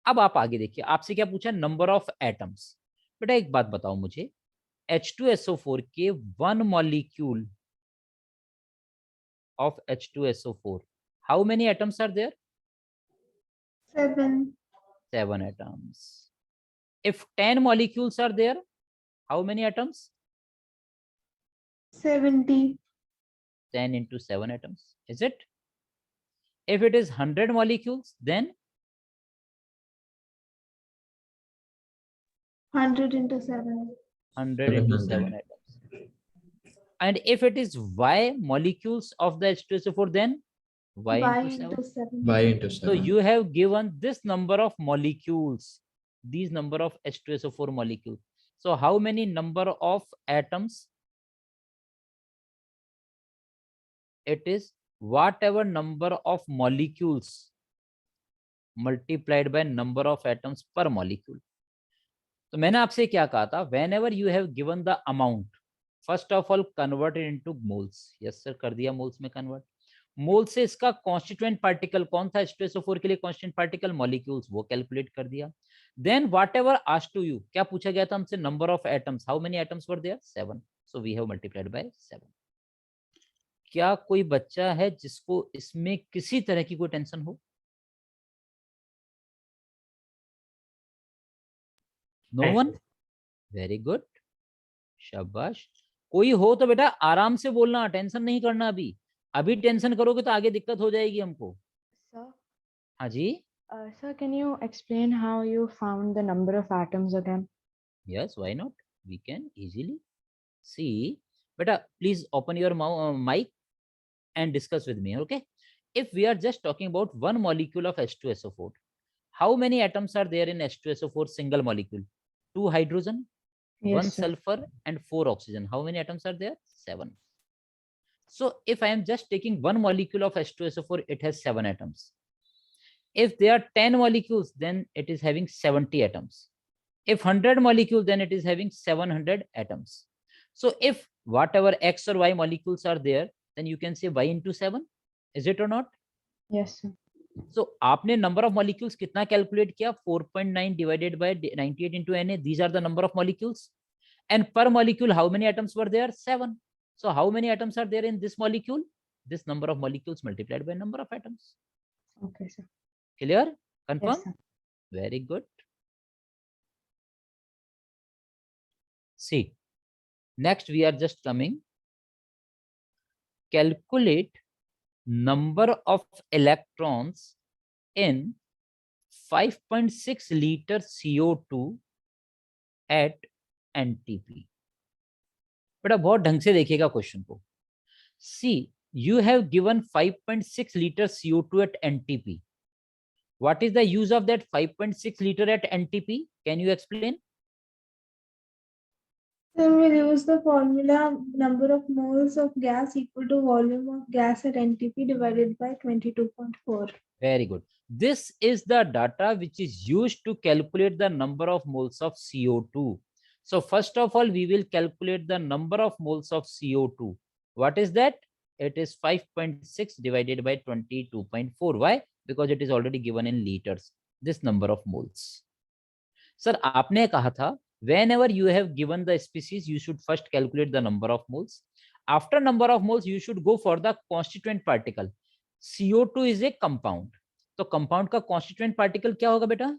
S2: अब आप आगे देखिए, आपसे क्या पूछा? Number of atoms. बेटा एक बात बताओ मुझे, H2SO4 के 1 molecule of H2SO4, how many atoms are there?
S4: 7,
S2: 7 atoms. If 10 molecules are there, how many atoms?
S4: 70,
S2: 10 into 7 atoms, is it? If it is 100 molecules, then
S4: 100 into 7,
S2: 100 into 7 atoms. And if it is Y molecules of the H2SO4, then Y
S4: Y
S2: into 7.
S4: into 7,
S7: Y into 7.
S2: So you have given this number of molecules, these number of H2SO4 molecules. So how many number of atoms? It is whatever number of molecules multiplied by number of atoms per molecule. तो मैंने आपसे क्या कहा था? Whenever you have given the amount, first of all convert it into moles. Yes sir, कर दिया moles में convert. मोल से इसका कॉन्स्टिट्यूएंट पार्टिकल कौन था? H2SO4 के लिए कॉन्स्टिट्यूएंट पार्टिकल मॉलिक्यूल्स, वो कैलकुलेट कर दिया. Then whatever asked to you, क्या पूछा गया था हमसे? Number of atoms. How many atoms were there? 7. So we have multiplied by 7. क्या कोई बच्चा है जिसको इसमें किसी तरह की कोई टेंशन हो? No one? वेरी गुड, शाबाश. कोई हो तो बेटा आराम से बोलना, टेंशन नहीं करना. अभी अभी टेंशन करोगे तो आगे दिक्कत हो जाएगी हमको.
S8: Sir,
S2: हाँ जी.
S8: sir, can you explain how you found the number of atoms again?
S2: Yes, why not? We can easily see. Beta, please open your mic and discuss with me, okay? If we are just talking about one molecule of H2SO4, how many atoms are there in H2SO4 single molecule? 2 hydrogen,
S8: Yes,
S2: 1
S8: sir.
S2: sulfur and 4 oxygen. How many atoms are there? 7. So if I am just taking one molecule of H2SO4, it has 7 atoms. If there are 10 molecules, then it is having 70 atoms. If 100 molecules, then it is having 700 atoms. So if whatever X or Y molecules are there, then you can say Y into 7. Is it or not?
S8: Yes, sir.
S2: So आपने number of molecules कितना calculate किया? 4.9 divided by 98 into Na. These are the number of molecules. And per molecule, how many atoms were there? 7. So how many atoms are there in this molecule? This number of molecules multiplied by number of atoms.
S8: Okay, sir.
S2: Clear? Confirm?
S8: Yes, sir.
S2: Very good. See, next we are just coming. Calculate number of electrons in 5.6 liter CO2 at NTP. बेटा बहुत ढंग से देखिएगा question को. See, you have given 5.6 liter CO2 at NTP. What is the use of that 5.6 liter at NTP? Can you explain?
S4: Then we'll use the formula number of moles of gas equal to volume of gas at NTP divided by 22.4.
S2: Very good. This is the data which is used to calculate the number of moles of CO2. So first of all, we will calculate the number of moles of CO2. What is that? It is 5.6 divided by 22.4. Why? Because it is already given in liters. This number of moles. Sir, आपने कहा था whenever you have given the species, you should first calculate the number of moles. After number of moles, you should go for the constituent particle. CO2 is a compound. तो compound का constituent particle क्या होगा बेटा?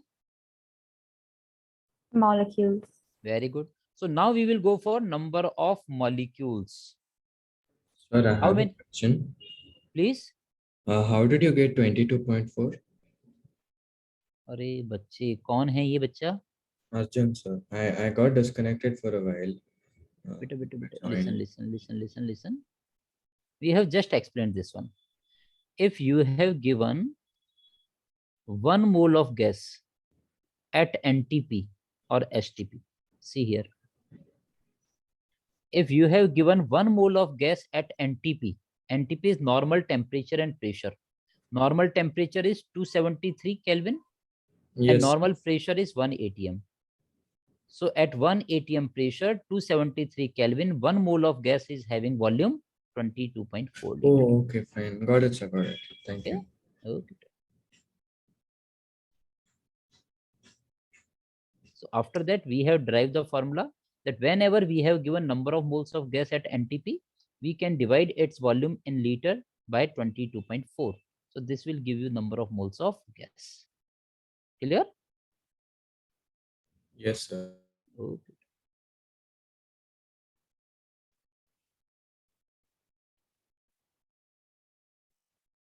S6: Molecules.
S2: Very good. So now we will go for number of molecules.
S1: Sir, I
S2: How
S1: have a
S2: many?
S1: question.
S2: Please.
S1: How did you get 22.4?
S2: अरे बच्चे कौन है ये बच्चा?
S1: Arjun, sir. I got disconnected for a while.
S2: बेटा
S1: Fine.
S2: listen. We have just explained this one. If you have given 1 mole of gas at NTP or STP, see here. If you have given 1 mole of gas at NTP, NTP is normal temperature and pressure. Normal temperature is 273 Kelvin and
S1: Yes.
S2: normal pressure is 1 atm. So at 1 atm pressure, 273 Kelvin, 1 mole of gas is having volume 22.4 liter.
S1: Oh, okay, fine. Got it, sir. Got it. Thank
S2: Okay.
S1: you.
S2: Okay. So after that, we have derived the formula that whenever we have given number of moles of gas at NTP, we can divide its volume in liter by 22.4. So this will give you number of moles of gas. Clear?
S1: Yes, sir.
S2: Okay.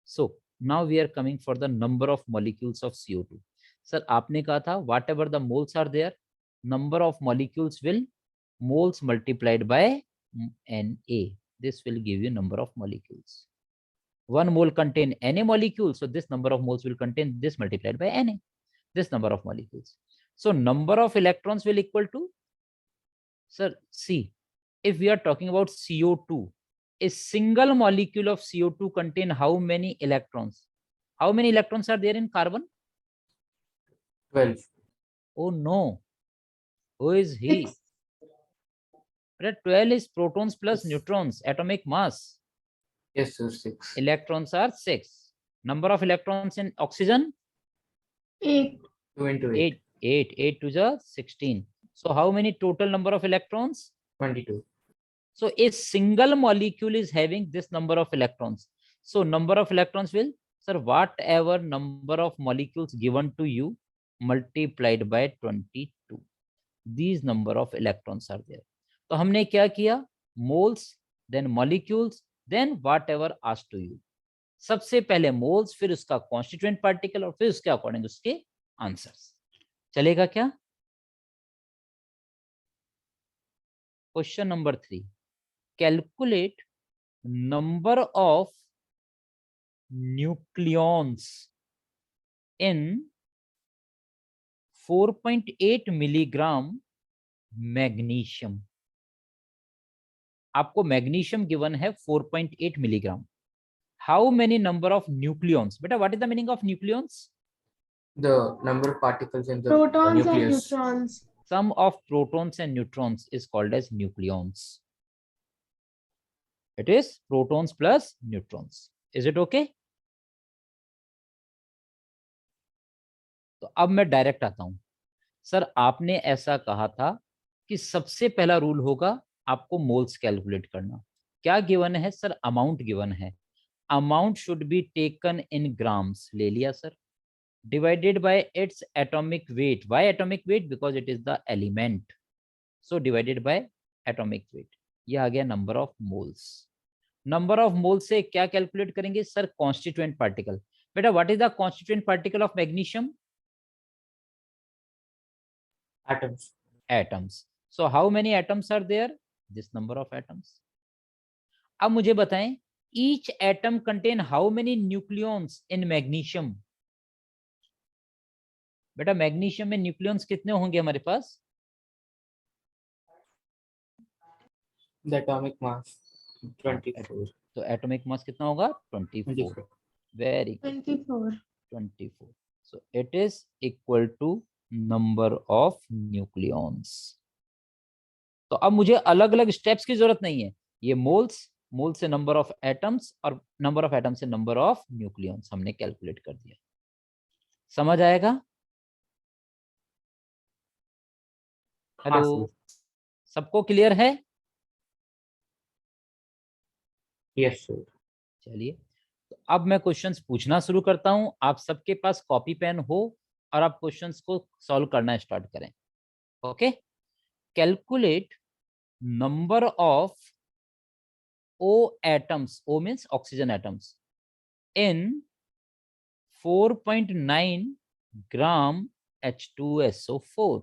S2: So now we are coming for the number of molecules of CO2. Sir, आपने कहा था whatever the moles are there, number of molecules will moles multiplied by Na. This will give you number of molecules. 1 mole contain Na molecule, so this number of moles will contain this multiplied by Na. This number of molecules. So number of electrons will equal to, sir, see, if we are talking about CO2, a single molecule of CO2 contain how many electrons? How many electrons are there in carbon?
S3: 12.
S2: Oh no. Who is he?
S4: Six.
S2: 12 is protons plus
S3: Yes.
S2: neutrons, atomic mass.
S3: Yes, sir. 6.
S2: Electrons are 6. Number of electrons in oxygen?
S4: 8.
S3: 2 into 8.
S2: 8 to the 16. So how many total number of electrons?
S3: 22.
S2: So a single molecule is having this number of electrons. So number of electrons will, sir, whatever number of molecules given to you multiplied by 22. These number of electrons are there. तो हमने क्या किया? Moles, then molecules, then whatever asked to you. सबसे पहले moles, फिर उसका constituent particle और फिर उसके according उसके answers. चलेगा क्या? Question number 3. Calculate number of nucleons in 4.8 milligram magnesium. आपको magnesium given है 4.8 milligram. How many number of nucleons? Beta, what is the meaning of nucleons?
S3: The number of particles in the
S4: Protons and
S3: nucleus.
S4: neutrons.
S2: Sum of protons and neutrons is called as nucleons. It is protons plus neutrons. Is it okay? तो अब मैं direct आता हूं. Sir आपने ऐसा कहा था कि सबसे पहला रूल होगा आपको मोल्स कैलकुलेट करना। क्या गिवन है सर? अमाउंट गिवन है। Amount should be taken in grams, ले लिया sir, divided by its atomic weight. Why atomic weight? Because it is the element, so divided by atomic weight. ये आ गया number of moles. Number of mole से क्या calculate करेंगे sir? Constituent particle. बेटा what is the constituent particle of magnesium?
S3: Atoms.
S2: Atoms. So how many atoms are there? This number of atoms. अब मुझे बताएं, each atom contain how many nucleons in magnesium? बेटा magnesium में nucleons कितने होंगे हमारे पास?
S3: The atomic mass 24.
S2: तो atomic mass कितना होगा? 24।
S3: 24.
S2: Very good,
S4: 24.
S2: 24। So it is equal to number of nucleons. तो अब मुझे अलग अलग स्टेप्स की जरूरत नहीं है। ये मोल्स, मोल से नंबर ऑफ एटम्स, और नंबर ऑफ एटम्स से नंबर ऑफ न्यूक्लियॉन्स हमने कैलकुलेट कर दिया। समझ आएगा? Hello,
S3: sir.
S2: सबको क्लियर है?
S3: Yes, sir.
S2: चलिए, तो अब मैं क्वेश्चंस पूछना शुरू करता हूं। आप सबके पास कॉपी पेन हो और आप क्वेश्चंस को सॉल्व करना स्टार्ट करें। Okay, calculate number of O atoms, O means oxygen atoms, in 4.9 gram H2SO4.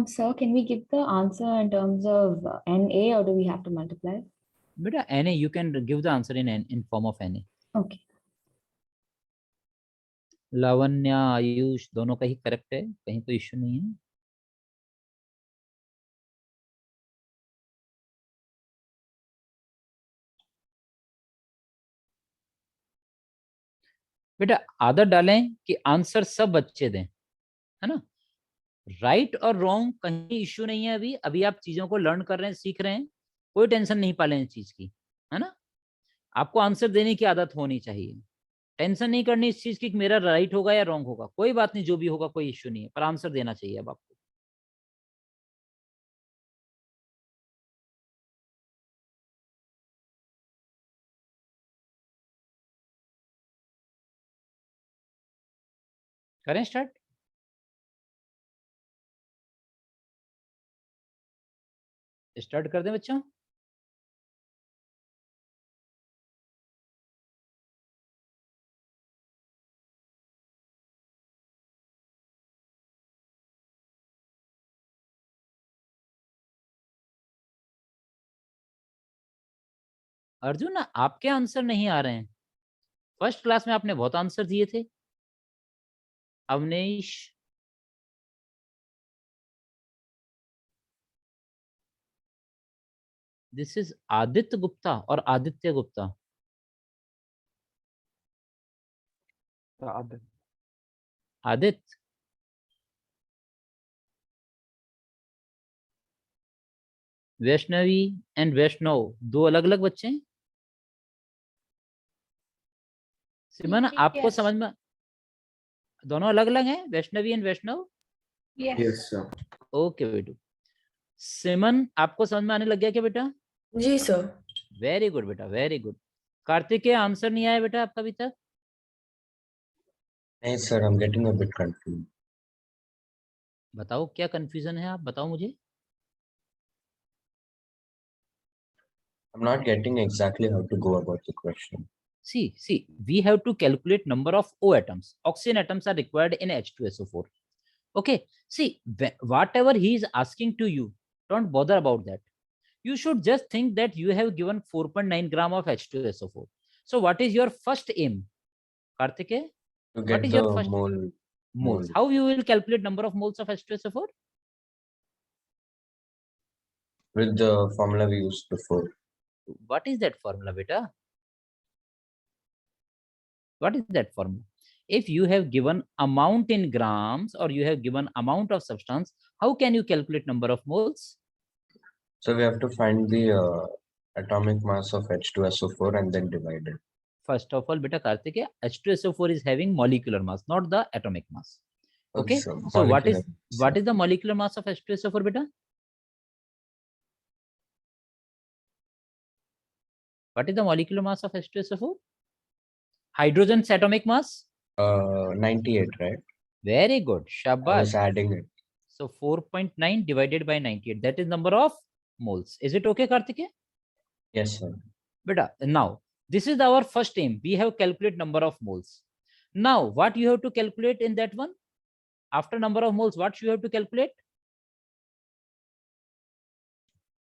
S6: Sir, can we give the answer in terms of NA or do we have to multiply?
S2: बेटा Na, you can give the answer in form of Na.
S6: Okay.
S2: Lavanya, Ayush दोनों का ही correct है, कहीं कोई issue नहीं है। बेटा आदत डालें कि आंसर सब बच्चे दें, है ना। राइट और रॉन्ग कहीं इश्यू नहीं है। अभी अभी आप चीजों को लर्न कर रहे हैं, सीख रहे हैं, कोई टेंशन नहीं पालें इस चीज की, है ना। आपको आंसर देने की आदत होनी चाहिए। टेंशन नहीं करनी इस चीज की कि मेरा राइट होगा या रॉन्ग होगा, कोई बात नहीं, जो भी होगा कोई इश्यू नहीं है, पर आंसर देना चाहिए अब आपको। करें स्टार्ट? स्टार्ट कर दें बच्चों? अर्जुन, आपके आंसर नहीं आ रहे हैं। फर्स्ट क्लास में आपने बहुत आंसर दिए थे। अवनीश, दिस इज आदित्य गुप्ता और आदित्य गुप्ता। आदित्य, वैष्णवी एंड वैष्णव दो अलग अलग बच्चे हैं। सिमन, आपको
S4: Yes.
S2: समझ में दोनों अलग अलग हैं, Vaishnavi and Vaishnav?
S4: Yes.
S1: sir.
S2: Okay बेटू। सिमन, आपको समझ में आने लग गया क्या बेटा?
S5: जी सर।
S2: वेरी गुड बेटा, वेरी गुड। कार्तिकेय, आंसर नहीं आया बेटा आपका अभी तक?
S1: Hey, sir, I'm getting a bit confused.
S2: बताओ क्या कंफ्यूजन है, आप बताओ मुझे।
S1: I'm not getting exactly how to go about the question.
S2: See, we have to calculate number of O atoms. Oxygen atoms are required in H2SO4. Okay, see, whatever he is asking to you, don't bother about that. You should just think that you have given 4.9 gram of H2SO4. So what is your first aim, Kartikeya?
S1: To
S2: What
S1: get
S2: is
S1: the
S2: your first
S1: mole.
S2: moles? How you will calculate number of moles of H2SO4?
S1: With the formula we used before.
S2: What is that formula, beta? What is that formula? If you have given amount in grams or you have given amount of substance, how can you calculate number of moles?
S1: So we have to find the atomic mass of H2SO4 and then divide it.
S2: First of all, beta Kartikeya, H2SO4 is having molecular mass, not the atomic mass. Okay. So what is the molecular mass of H2SO4, beta? What is the molecular mass of H2SO4? Hydrogen's atomic mass?
S1: 98, right?
S2: Very good.
S1: I was
S2: Shabash.
S1: adding it.
S2: So 4.9 divided by 98. That is number of moles. Is it okay, Kartikeya?
S1: Yes, sir.
S2: Beta, now this is our first aim. We have calculate number of moles. Now what you have to calculate in that one? After number of moles, what you have to calculate?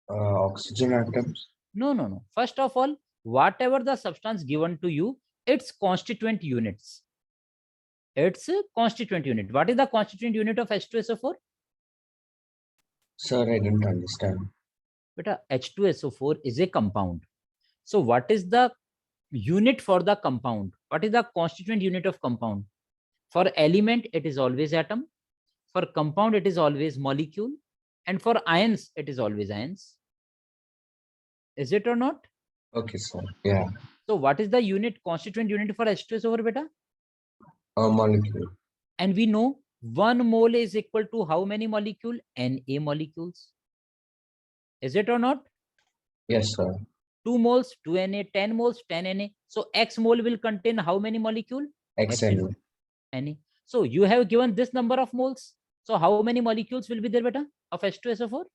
S1: Oxygen atoms.
S2: No. First of all, whatever the substance given to you, its constituent units. Its constituent unit. What is the constituent unit of H2SO4?
S1: Sir, I didn't understand.
S2: Beta, H2SO4 is a compound. So what is the unit for the compound? What is the constituent unit of compound? For element, it is always atom. For compound, it is always molecule. And for ions, it is always ions. Is it or not?
S1: Okay, sir. Yeah.
S2: So what is the unit, constituent unit for H2SO4, beta?
S1: A molecule.
S2: And we know 1 mole is equal to how many molecule? Na molecules. Is it or not?
S1: Yes, sir.
S2: 2 moles, 2 Na, 10 moles, 10 Na. So X mole will contain how many molecule?
S1: XNA.
S2: Na. So you have given this number of moles. So how many molecules will be there, beta, of H2SO4?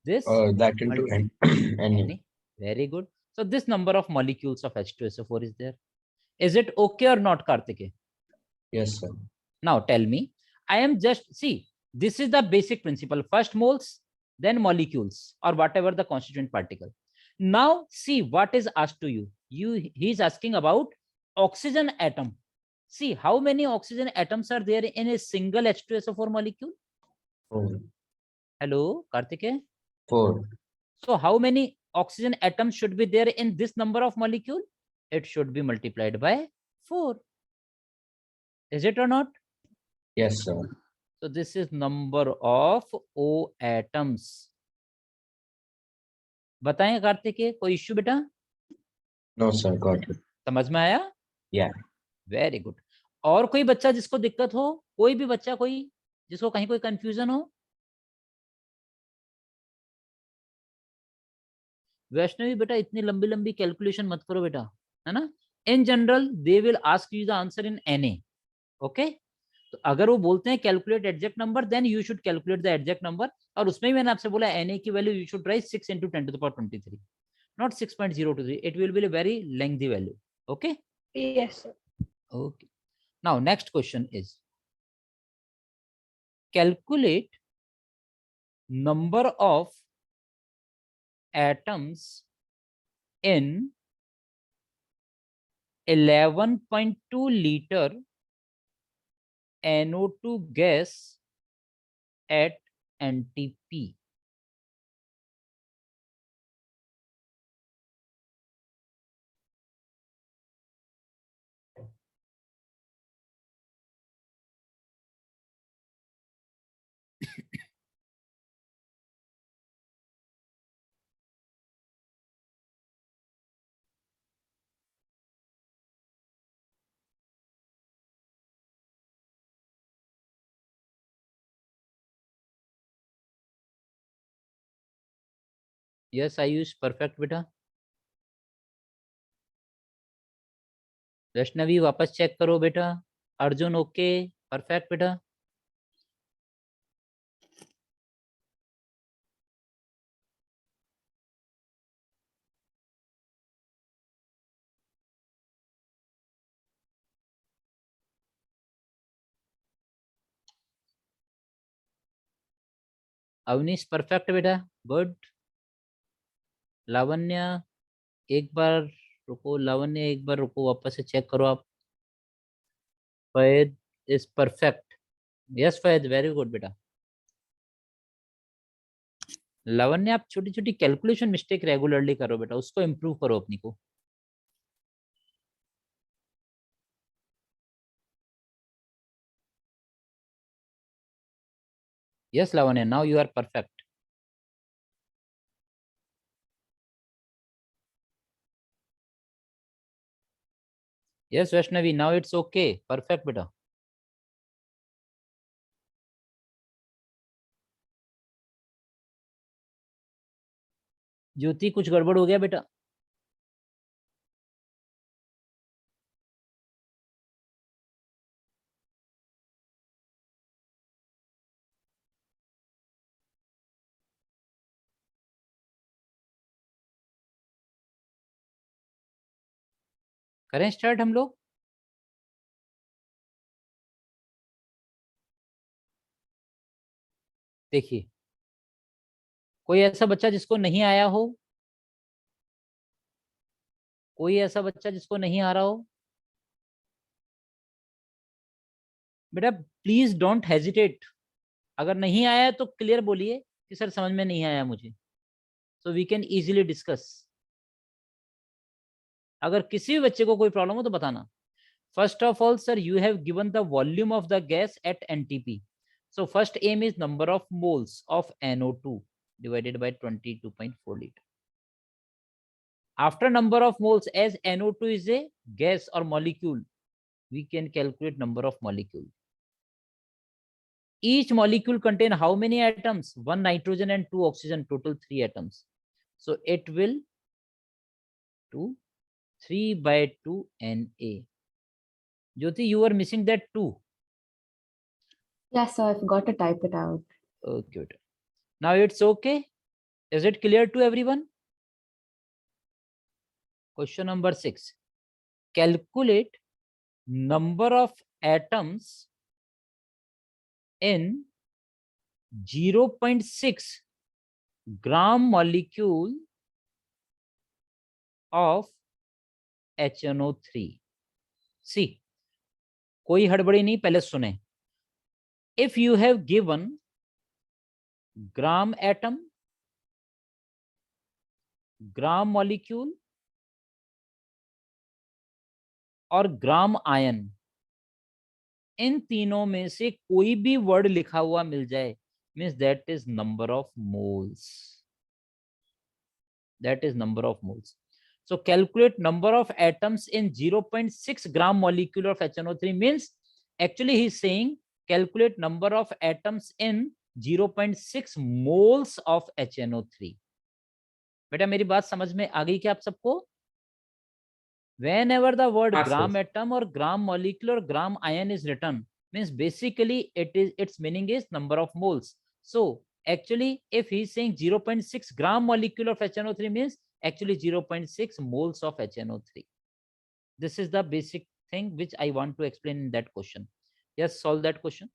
S2: This
S1: That into Na.
S2: Na. Very good. So this number of molecules of H2SO4 is there. Is it okay or not, Kartikeya?
S1: Yes, sir.
S2: Now tell me, I am just, see, this is the basic principle. First moles, then molecules or whatever the constituent particle. Now see what is asked to you. He is asking about oxygen atom. See how many oxygen atoms are there in a single H2SO4 molecule?
S1: 4.
S2: Hello, Kartikeya?
S1: 4.
S2: So how many oxygen atoms should be there in this number of molecule? It should be multiplied by 4. Is it or not?
S1: Yes, sir.
S2: So this is number of O atoms. बताएं कार्तिकेय, कोई issue बेटा?
S1: No, sir. Got it.
S2: समझ में आया?
S1: Yeah.
S2: Very good. और कोई बच्चा जिसको दिक्कत हो, कोई भी बच्चा कोई जिसको कहीं कोई कंफ्यूजन हो? वैष्णवी बेटा इतनी लंबी लंबी कैलकुलेशन मत करो बेटा, है ना? In general they will ask you the answer in Na. Okay, तो अगर वो बोलते हैं calculate exact number, then you should calculate the exact number. और उसमें ही मैंने आपसे बोला Na की value you should write 6 into 10 to the power 23, not 6.023. It will be a very lengthy value. Okay.
S4: Yes, sir.
S2: Okay. Now next question is calculate number of atoms in 11.2 liter NO2 gas at NTP. Yes Ayush perfect बेटा। वैष्णवी वापस check करो बेटा। Arjun okay perfect बेटा। Awanish perfect बेटा good. लावण्य एक बार रुको, लावण्य एक बार रुको, वापस से चेक करो आप। Fahad is perfect. Yes Fahad very good बेटा। लावण्य आप छोटी छोटी कैलकुलेशन मिस्टेक रेगुलरली करो बेटा, उसको इम्प्रूव करो अपनी को। Yes Lavanya now you are perfect. Yes Vaishnavi now it's okay perfect बेटा। ज्योति कुछ गड़बड़ हो गया बेटा? करें स्टार्ट हम लोग? देखिए कोई ऐसा बच्चा जिसको नहीं आया हो, कोई ऐसा बच्चा जिसको नहीं आ रहा हो? बेटा प्लीज डोंट हेजिटेट, अगर नहीं आया है तो क्लियर बोलिए कि सर समझ में नहीं आया मुझे, so we can easily discuss. अगर किसी भी बच्चे को कोई प्रॉब्लम हो तो बताना। First of all sir you have given the volume of the gas at NTP, so first aim is number of moles of NO2 divided by 22.4 liter. After number of moles, as NO2 is a gas or molecule, we can calculate number of molecule. Each molecule contain how many atoms? 1 nitrogen and 2 oxygen, total 3 atoms. So it will to 3 by 2 Na. Jyoti, you are missing that 2.
S6: Yes, sir, I forgot to type it out.
S2: Okay. Now it's okay. Is it clear to everyone? Question number 6. Calculate number of atoms in 0.6 gram molecule of HNO3. See, कोई हड़बड़ी नहीं, पहले सुने. If you have given gram atom, gram molecule और ग्राम ion, इन तीनों में से कोई भी वर्ड लिखा हुआ मिल जाए, means that is number of moles. That is number of moles. So calculate number of atoms in 0.6 gram molecule of HNO3 means actually he is saying calculate number of atoms in 0.6 moles of HNO3. बेटा मेरी बात समझ में आ गई क्या आप सबको? Whenever the word
S3: Yes,
S2: gram
S3: sir.
S2: atom or gram molecule or gram ion is written, means basically its meaning is number of moles. So actually if he is saying 0.6 gram molecule of HNO3 means actually 0.6 moles of HNO3. This is the basic thing which I want to explain in that question. Yes, solve that question.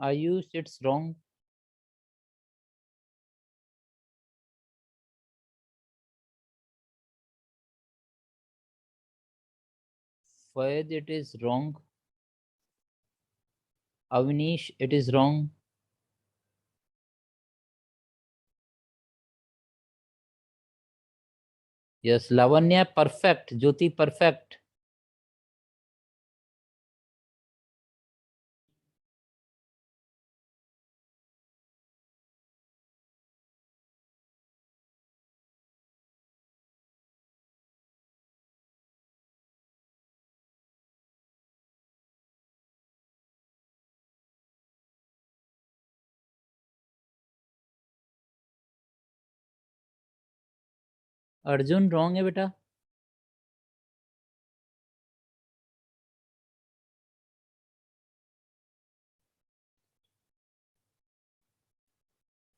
S2: Ayush, it's wrong. Fayed, it is wrong. Avnish, it is wrong. Yes, Lavanya, perfect. Jyoti, perfect. Arjun wrong है बेटा.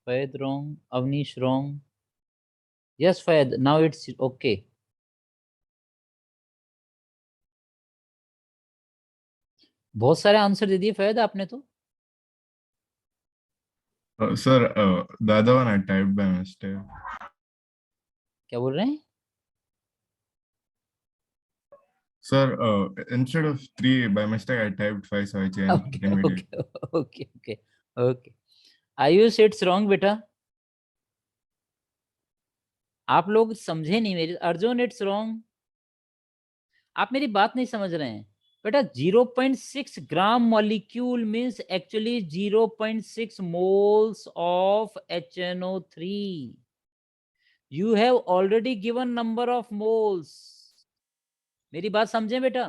S2: Fayed wrong. Avnish wrong. Yes, Fayed. Now it's okay. बहुत सारे answer दे दिए फैद आपने तो.
S7: Sir, the other one I typed by mistake.
S2: क्या बोल रहे हैं?
S7: Sir, instead of 3 by mistake, I typed 5, so I changed
S2: Okay,
S7: immediately.
S2: okay. Ayush, it's wrong बेटा. आप लोग समझे नहीं मेरी. Arjun, it's wrong. आप मेरी बात नहीं समझ रहे हैं बेटा. 0.6 gram molecule means actually 0.6 moles of HNO3. You have already given number of moles. मेरी बात समझे बेटा.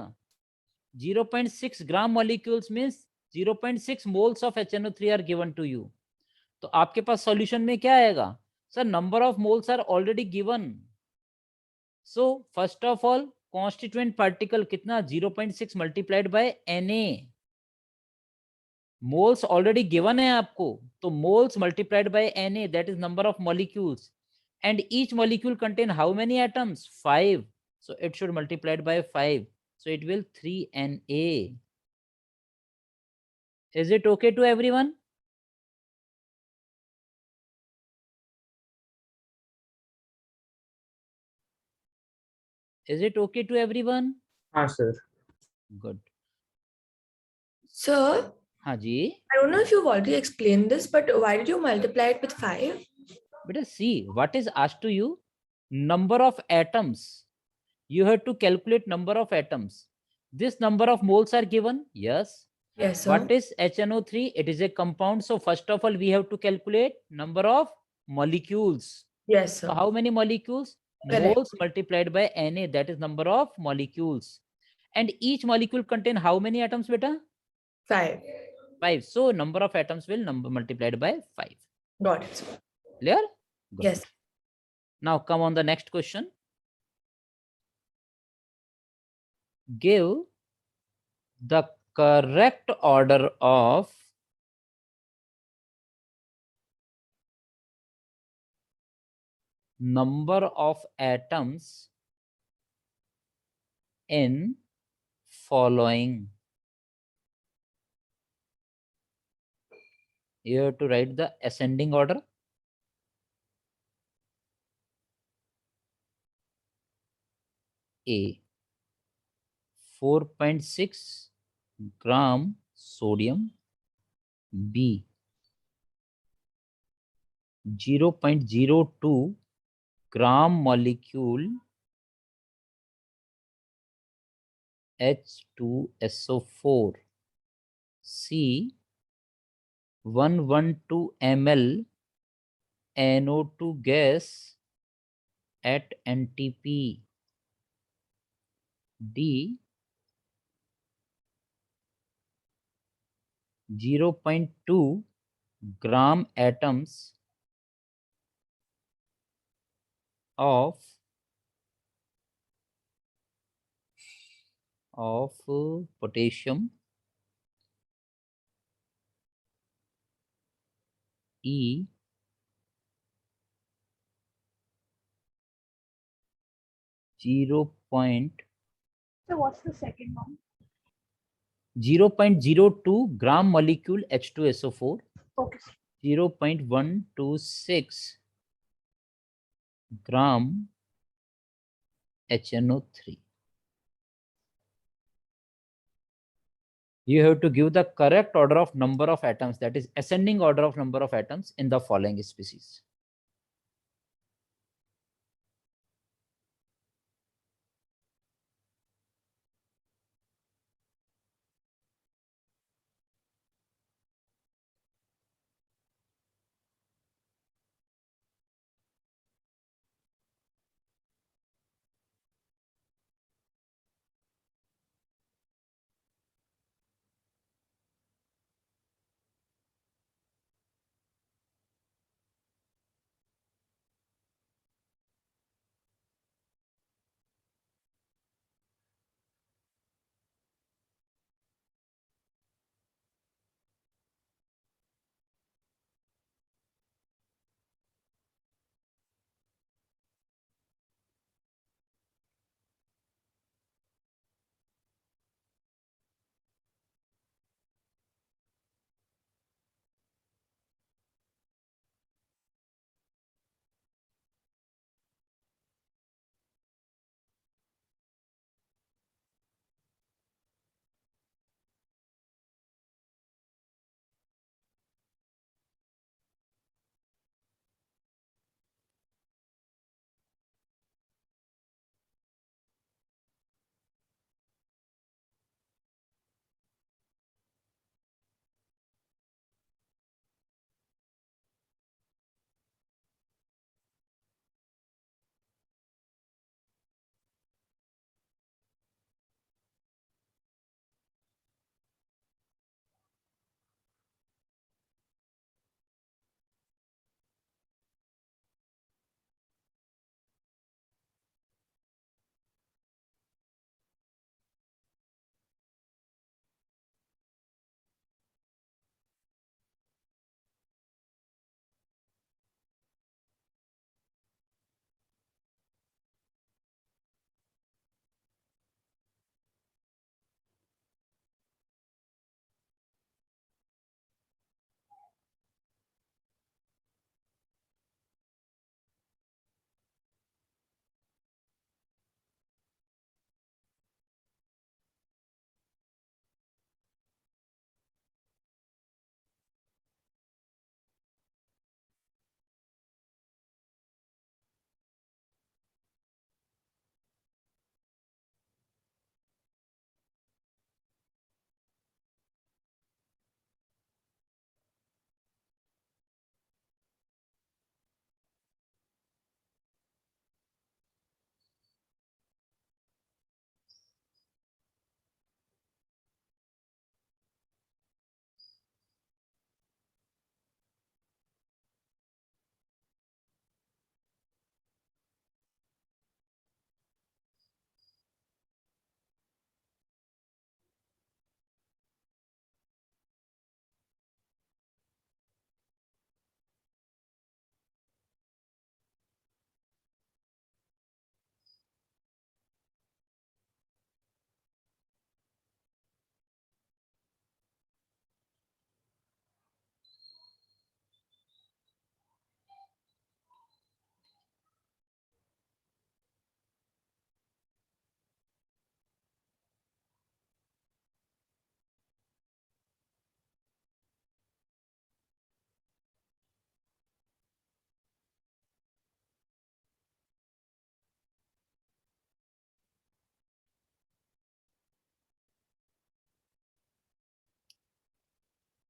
S2: 0.6 ग्राम molecules means 0.6 moles of HNO3 are given to you. तो आपके पास सॉल्यूशन में क्या आएगा? Sir, number of moles are already given. So first of all constituent particle कितना? 0.6 multiplied by Na. Moles already given है आपको, तो moles multiplied by Na, that is number of molecules. And each molecule contain how many atoms? 5. So it should multiplied by 5. So it will 3Na. Is it okay to everyone? Is it okay to everyone?
S3: Sir.
S2: Good.
S5: Sir,
S2: हाँ जी.
S5: I don't know if you've already explained this, but why did you multiply it with 5?
S2: But see, what is asked to you? Number of atoms. You have to calculate number of atoms. This number of moles are given. Yes.
S5: Yes, sir.
S2: What is HNO3? It is a compound. So first of all, we have to calculate number of molecules.
S5: Yes, sir.
S2: So how many molecules?
S5: Correct.
S2: Moles multiplied by Na, that is number of molecules. And each molecule contain how many atoms, beta?
S5: 5.
S2: 5. So number of atoms will multiplied by 5.
S5: Got it, sir.
S2: Clear? Good.
S5: Yes.
S2: Now come on the next question. Give the correct order of number of atoms in following. You have to write the ascending order. A, 4.6 gram sodium. B, 0.02 gram molecule H2SO4. C, 112 ml NO2 gas at NTP. D, 0.2 gram atoms of potassium. E, 0.
S4: So what's the second one?
S2: 0.02 gram molecule H2SO4.
S4: Okay.
S2: 0.126 gram HNO3. You have to give the correct order of number of atoms, that is ascending order of number of atoms in the following species.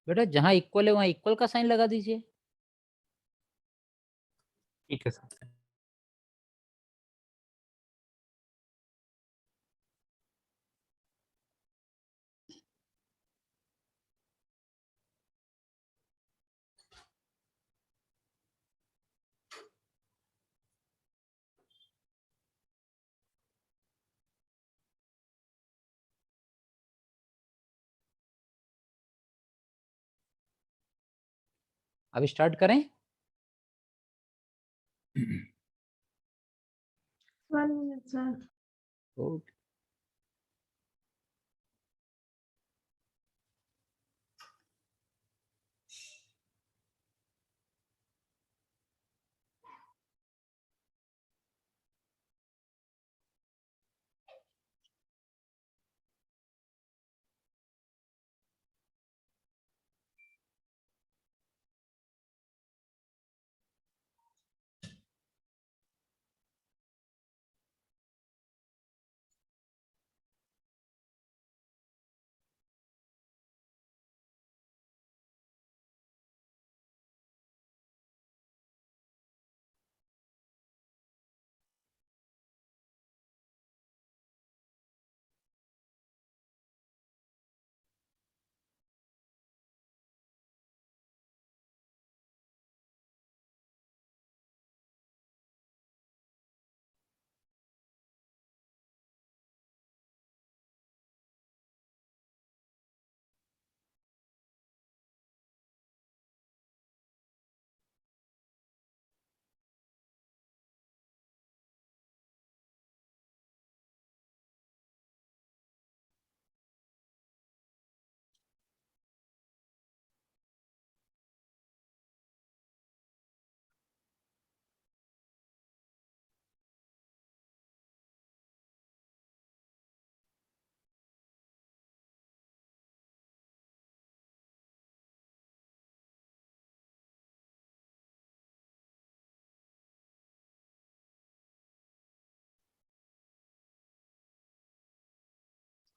S2: बेटा जहां equal है वहां equal का sign लगा दीजिए।
S3: ठीक है sir.
S2: अब स्टार्ट करें।
S4: 1 minute, sir.
S2: ओके।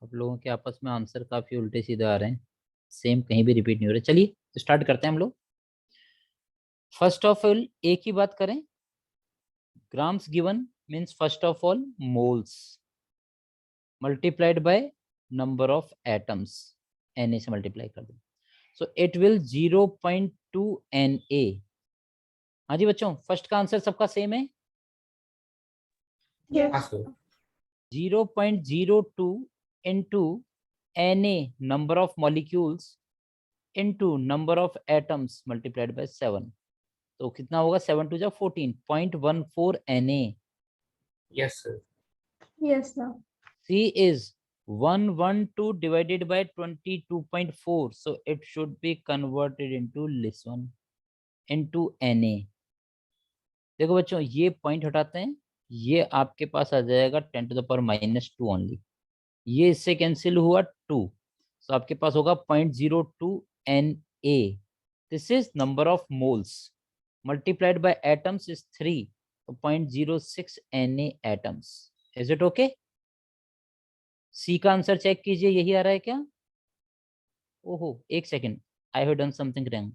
S2: आप लोगों के आपस में आंसर काफी उल्टे सीधे आ रहे हैं, सेम कहीं भी रिपीट नहीं हो रहे। चलिए स्टार्ट करते हैं हम लोग। फर्स्ट ऑफ ऑल एक ही बात करें, grams given means first of all moles multiplied by number of atoms, Na से मल्टीप्लाई कर दो, सो इट विल 0.2 Na। हाँ जी बच्चों, फर्स्ट का आंसर सबका सेम है,
S3: हाँ
S4: Yes.
S3: Sir
S2: 0.02 into Na number of molecules into number of atoms multiplied by 7, तो कितना होगा 7 to 14, 0.14 Na।
S3: Yes sir
S4: Yes, sir.
S2: C is 112 divided by 22.4, so it should be converted into this one, into Na। देखो बच्चों ये point हटाते हैं, ये आपके पास आ जाएगा 10 to the power -2 ओनली, ये इससे कैंसिल हुआ 2, तो आपके पास होगा 0.02 Na। This is number of moles multiplied by atoms is 3, तो 0.06 Na atoms. Is it okay? C का आंसर चेक कीजिए, यही आ रहा है क्या? ओहो एक second, I have done something wrong,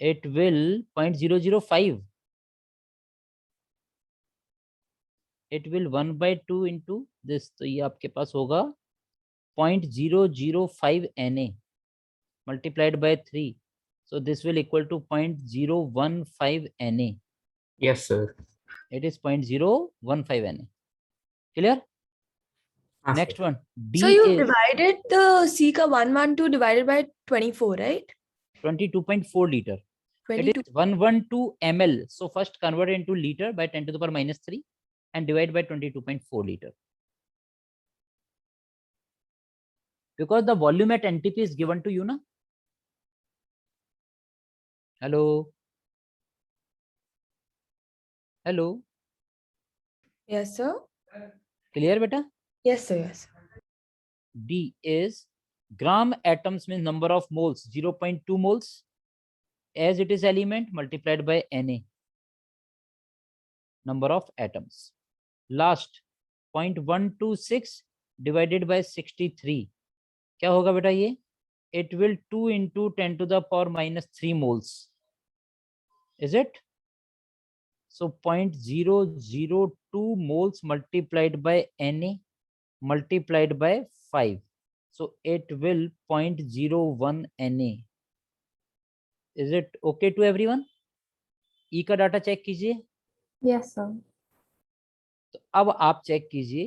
S2: it will 0.005, it will 1/2 into this, तो ये आपके पास होगा 0.005 Na multiplied by 3, so this will equal to 0.015 Na,
S3: yes sir
S2: it is 0.015 Na, clear?
S3: हाँ
S2: Next
S3: sir
S2: one, D
S5: So you
S2: is
S5: divided the C ka 112 divided by 24, right?
S2: 22.4 liter, it
S5: 22.
S2: is 112 ml, so first convert into liter by 10 to the power -3 and divide by 22.4 liter, because the volume at NTP is given to you na. Hello, hello,
S5: Yes, sir.
S2: clear beta?
S5: Yes, sir. Yes.
S2: D is gram atoms means number of moles, 0.2 moles as it is element multiplied by Na number of atoms, last 0.126 divided by 63, क्या होगा बेटा ये? It will 2 into 10 to the power -3 moles, is it? So 0.002 moles multiplied by Na multiplied by 5, so it will 0.01 Na, is it okay to everyone? ई का data check कीजिए,
S6: Yes, sir.
S2: तो अब आप check कीजिए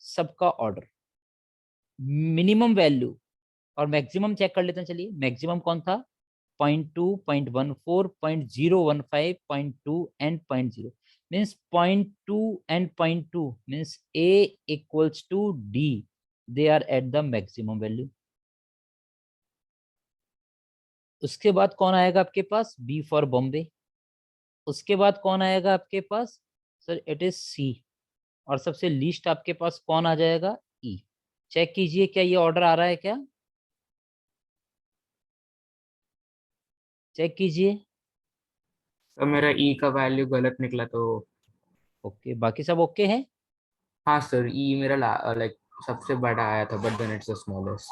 S2: सबका ऑर्डर, मिनिमम वैल्यू और maximum check कर लेते हैं। चलिए मैक्सिमम कौन था? 0.2, 0.14, 0.015, 0.2 and 0.0, means 0.2 and 0.2 means A equals to D, they are at the maximum value। उसके बाद कौन आएगा आपके पास? B for Bombay. उसके बाद कौन आएगा आपके पास? सर इट इज C, और सबसे लीस्ट आपके पास कौन आ जाएगा? E। चेक कीजिए क्या ये ऑर्डर आ रहा है क्या, चेक कीजिए।
S3: तो मेरा ई का वैल्यू गलत निकला तो
S2: ओके बाकी सब ओके है?
S3: हाँ सर ई मेरा लाइक सबसे बड़ा आया था but then it's the smallest.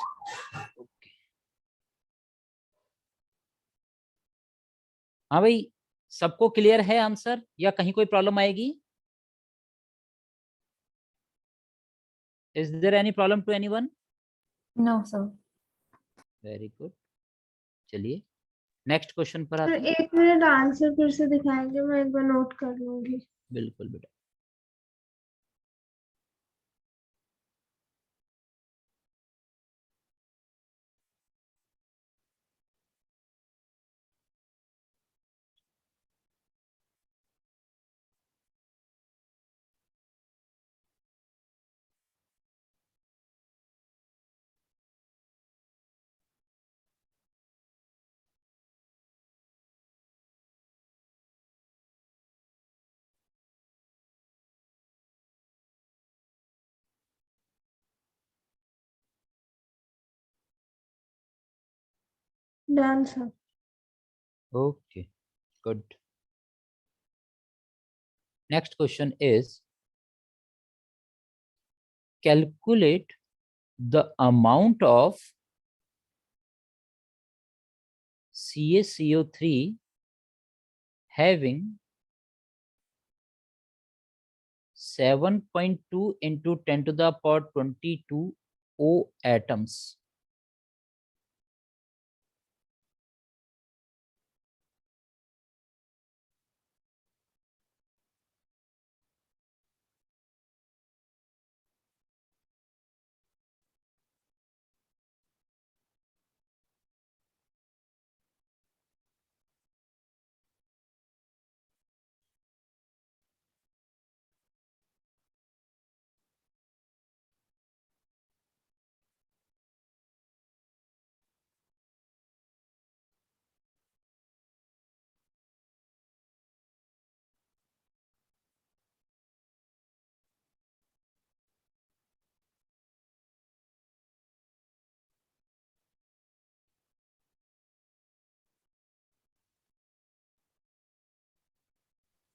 S2: हाँ भाई सबको क्लियर है आंसर या कहीं कोई प्रॉब्लम आएगी? Is there any problem to anyone?
S6: No, sir.
S2: Very good, चलिए नेक्स्ट क्वेश्चन पर
S4: सर
S2: आते हैं।
S4: 1 मिनट आंसर फिर से दिखाएंगे, मैं एक बार नोट कर लूंगी।
S2: बिल्कुल बेटा।
S4: Done sir.
S2: Okay, good. Next question is calculate the amount of CaCO3 having 7.2 into 10 to the power 22 O atoms.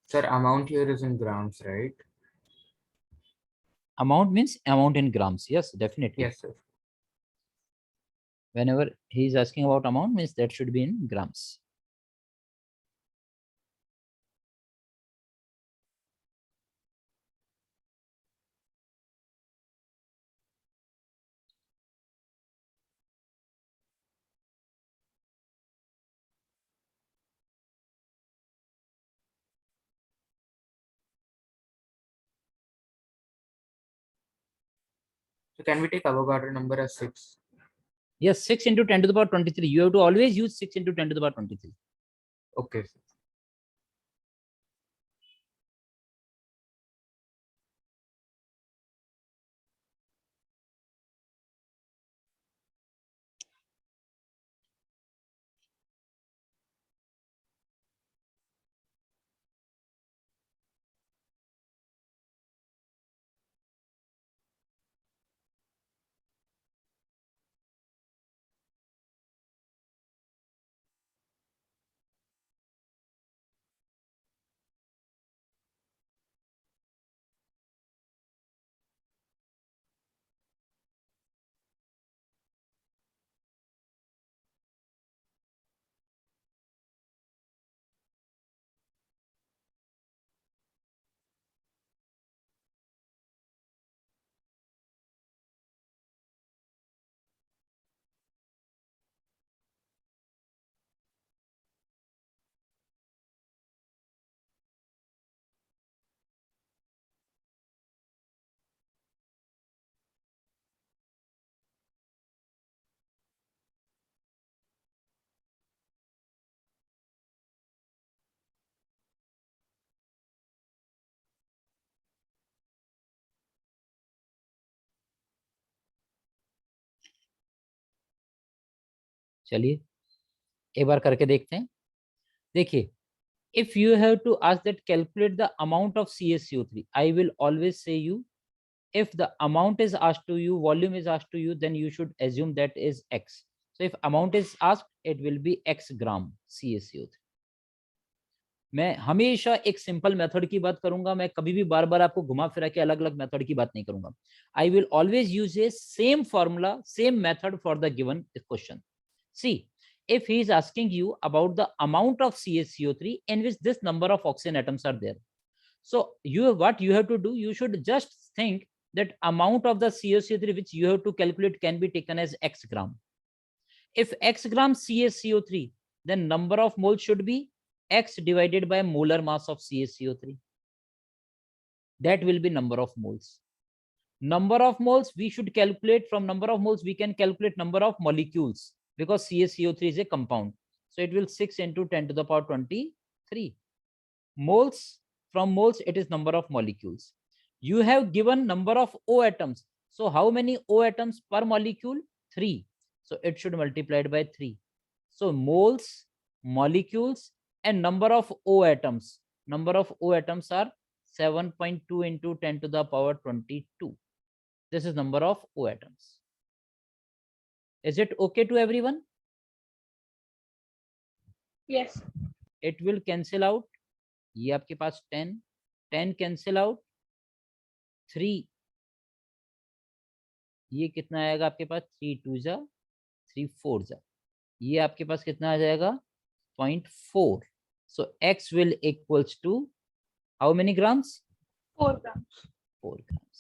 S3: Sir, amount here is in grams, right?
S2: Amount means amount in grams. Yes, definitely.
S3: Yes, sir.
S2: Whenever he is asking about amount, means that should be in grams.
S3: So can we take Avogadro number as 6?
S2: Yes, 6 into 10 to the power 23. You have to always use 6 into 10 to the power 23.
S3: Okay, sir.
S2: चलिए एक बार करके देखते हैं. देखिए, if you have to ask that calculate the amount of CaCO3, I will always say you, if the amount is asked to you, volume is asked to you, then you should assume that is X. So if amount is asked, it will be X gram CaCO3. मैं हमेशा एक simple method की बात करूंगा, मैं कभी भी बार बार आपको घुमा फिरा के अलग अलग मेथड की बात नहीं करूंगा. I will always use a same formula, same method for the given question. See, if he is asking you about the amount of CaCO3 in which this number of oxygen atoms are there, so what you have to do, you should just think that amount of the CaCO3 which you have to calculate can be taken as X gram. If X gram CaCO3, then number of moles should be X divided by molar mass of CaCO3. That will be number of moles. Number of moles we should calculate, from number of moles we can calculate number of molecules, because CaCO3 is a compound. So it will 6 into 10 to the power 23. Moles, from moles it is number of molecules. You have given number of O atoms. So how many O atoms per molecule? 3. So it should multiplied by 3. So moles, molecules, and number of O atoms. Number of O atoms are 7.2 into 10 to the power 22. This is number of O atoms. Is it okay to everyone?
S4: Yes.
S2: It will cancel out. ये आपके पास 10 cancel out, 3 ये कितना आएगा आपके पास, 3 2 जा 3 4 जा, ये आपके पास कितना आ जाएगा 0.4. So x will equals to how many grams?
S4: 4 grams.
S2: 4 grams.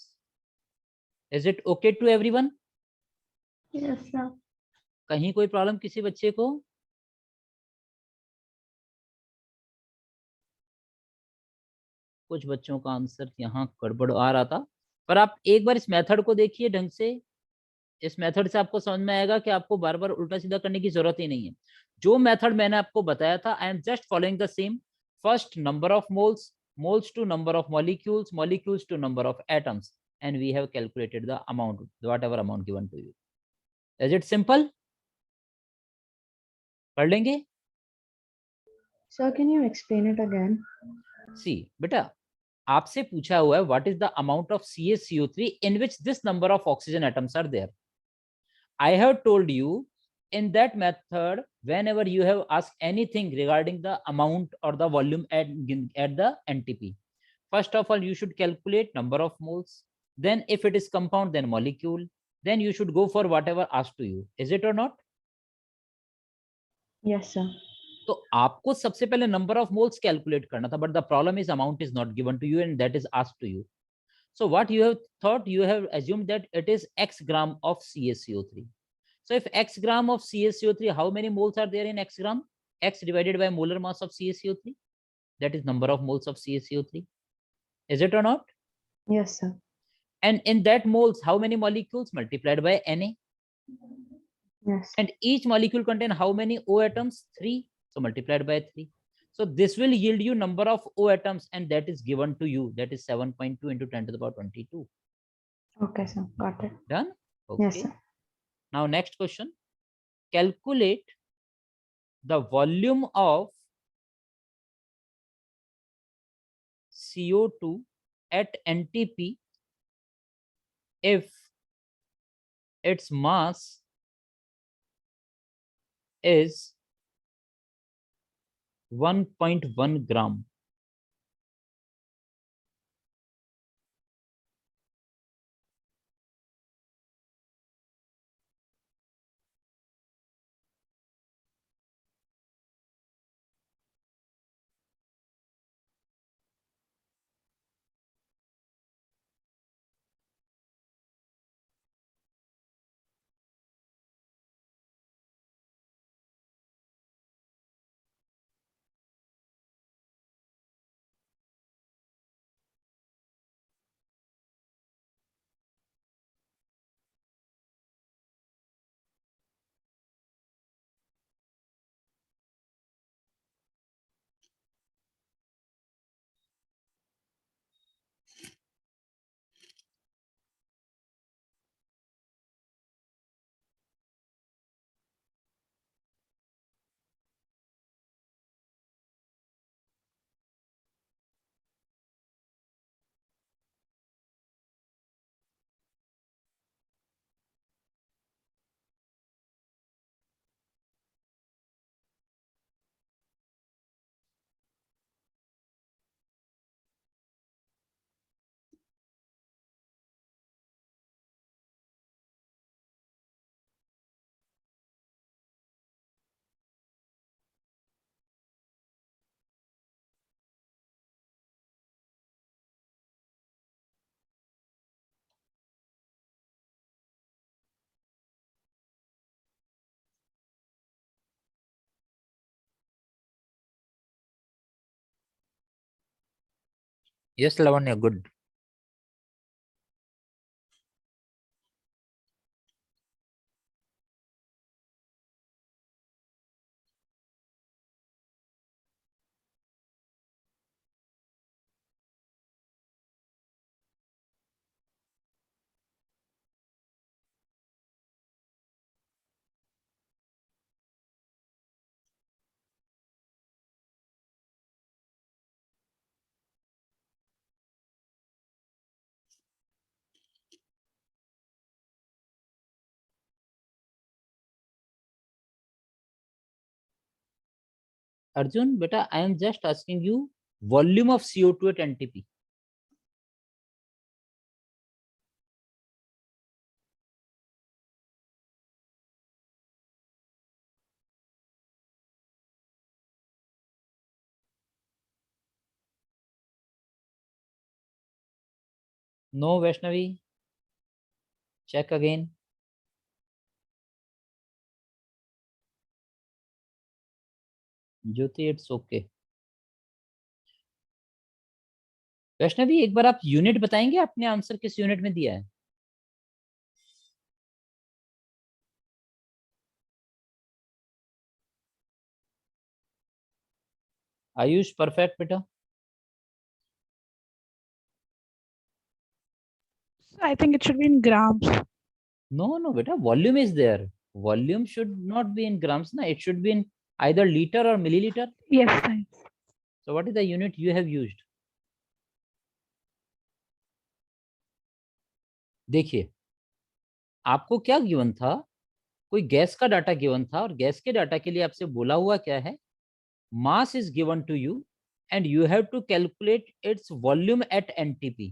S2: Is it okay to everyone?
S4: Yes, sir.
S2: कहीं कोई प्रॉब्लम किसी बच्चे को? कुछ बच्चों का आंसर यहाँ गड़बड़ आ रहा था, पर आप एक बार इस मेथड को देखिए ढंग से. इस मेथड से आपको समझ में आएगा कि आपको बार बार उल्टा सीधा करने की जरूरत ही नहीं है. जो मेथड मैंने आपको बताया था, I am just following the same. First number of moles, moles to number of molecules, molecules to number of atoms, and we have calculated the amount, whatever amount given to you. Is it simple? कर लेंगे?
S8: Sir, can you explain it again?
S2: See, बेटा आपसे पूछा हुआ है what is the amount of CaCO3 in which this number of oxygen atoms are there. I have told you in that method, whenever you have asked anything regarding the amount or the volume at the NTP, first of all you should calculate number of moles, then if it is compound then molecule, then you should go for whatever asked to you. Is it or not?
S8: Yes, sir.
S2: तो आपको सबसे पहले number of moles calculate करना था, but the problem is amount is not given to you and that is asked to you. So what you have thought, you have assumed that it is x gram of CaCO3. So if x gram of CaCO3, how many moles are there in x gram? X divided by molar mass of CaCO3. That is number of moles of CaCO3. Is it or not?
S8: Yes, sir.
S2: And in that moles, how many molecules multiplied by Na?
S8: Yes.
S2: And each molecule contain how many O atoms? 3. So multiplied by 3. So this will yield you number of O atoms, and that is given to you. That is 7.2 into 10 to the power 22.
S8: Okay, sir. Got it.
S2: Done? Okay.
S8: Yes, sir.
S2: Now next question. Calculate the volume of CO2 at NTP if its mass is 1.1 gram. Yes, Lavanya, good. Arjun, beta, I am just asking you volume of CO2 at NTP. No, Vaishnavi. Check again. Jyoti, it's okay. Vaishnavi, एक बार आप unit बताएंगे, आपने answer किस unit में दिया है? Ayush, perfect बेटा.
S9: I think it should be in grams.
S2: No, beta. Volume is there. Volume should not be in grams, na. It should be in either liter or milliliter.
S9: Yes, science.
S2: So what is the unit you have used? देखिए, आपको क्या given था? कोई gas का data given था और gas के data के लिए आपसे बोला हुआ क्या है? Mass is given to you and you have to calculate its volume at NTP.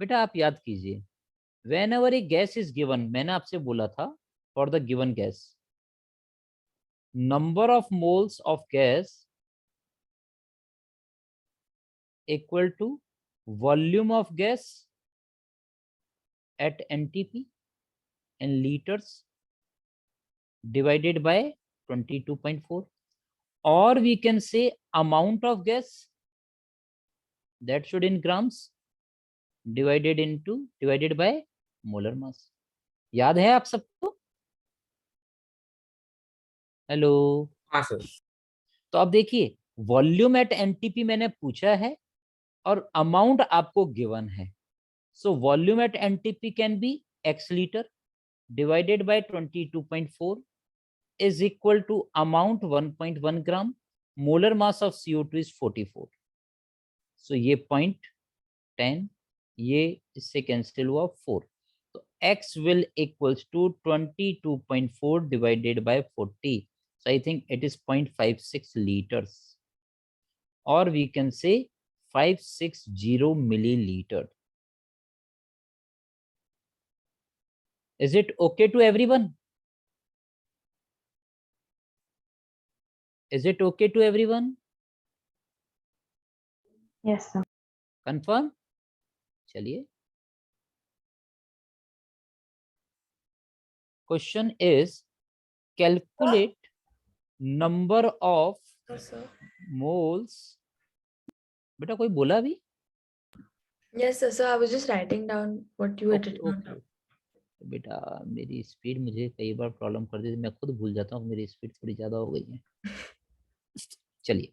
S2: बेटा आप याद कीजिए, whenever a gas is given, मैंने आपसे बोला था, for the given gas, number of moles of gas equal to volume of gas at NTP in liters divided by 22.4, or we can say amount of gas, that should in grams, divided by molar mass. याद है आप सबको? Hello.
S3: हाँ sir.
S2: तो अब देखिए, volume at NTP मैंने पूछा है और अमाउंट आपको गिवन है. So volume at NTP can be x litre divided by 22.4 is equal to amount 1.1 gram. Molar mass of CO2 is 44. सो ये 0.10, ये इससे कैंसिल हुआ 4. तो x will equals to 22.4 divided by 40. So I think it is 0.56 liters, or we can say 560 milliliter. Is it okay to everyone? Is it okay to everyone?
S8: Yes, sir.
S2: Confirm? चलिए. Question is calculate number of
S5: Yes, sir.
S2: moles. बेटा कोई बोला अभी?
S5: Yes, sir. So I was just writing down what you had
S2: Okay,
S5: written
S2: okay.
S5: down.
S2: बेटा मेरी speed मुझे कई बार problem कर देती है, मैं खुद भूल जाता हूँ, मेरी स्पीड थोड़ी ज्यादा हो गई है. चलिए.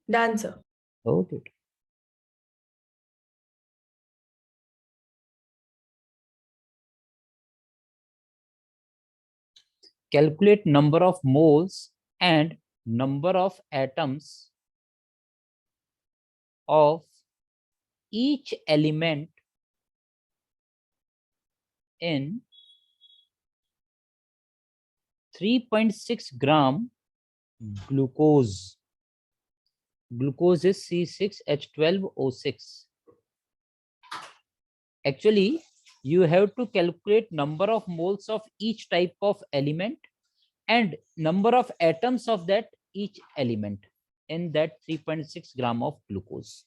S5: Done, sir.
S2: Okay. Calculate number of moles and number of atoms of each element in 3.6 gram glucose. Glucose is C6H12O6. Actually, you have to calculate number of moles of each type of element and number of atoms of that each element in that 3.6 gram of glucose.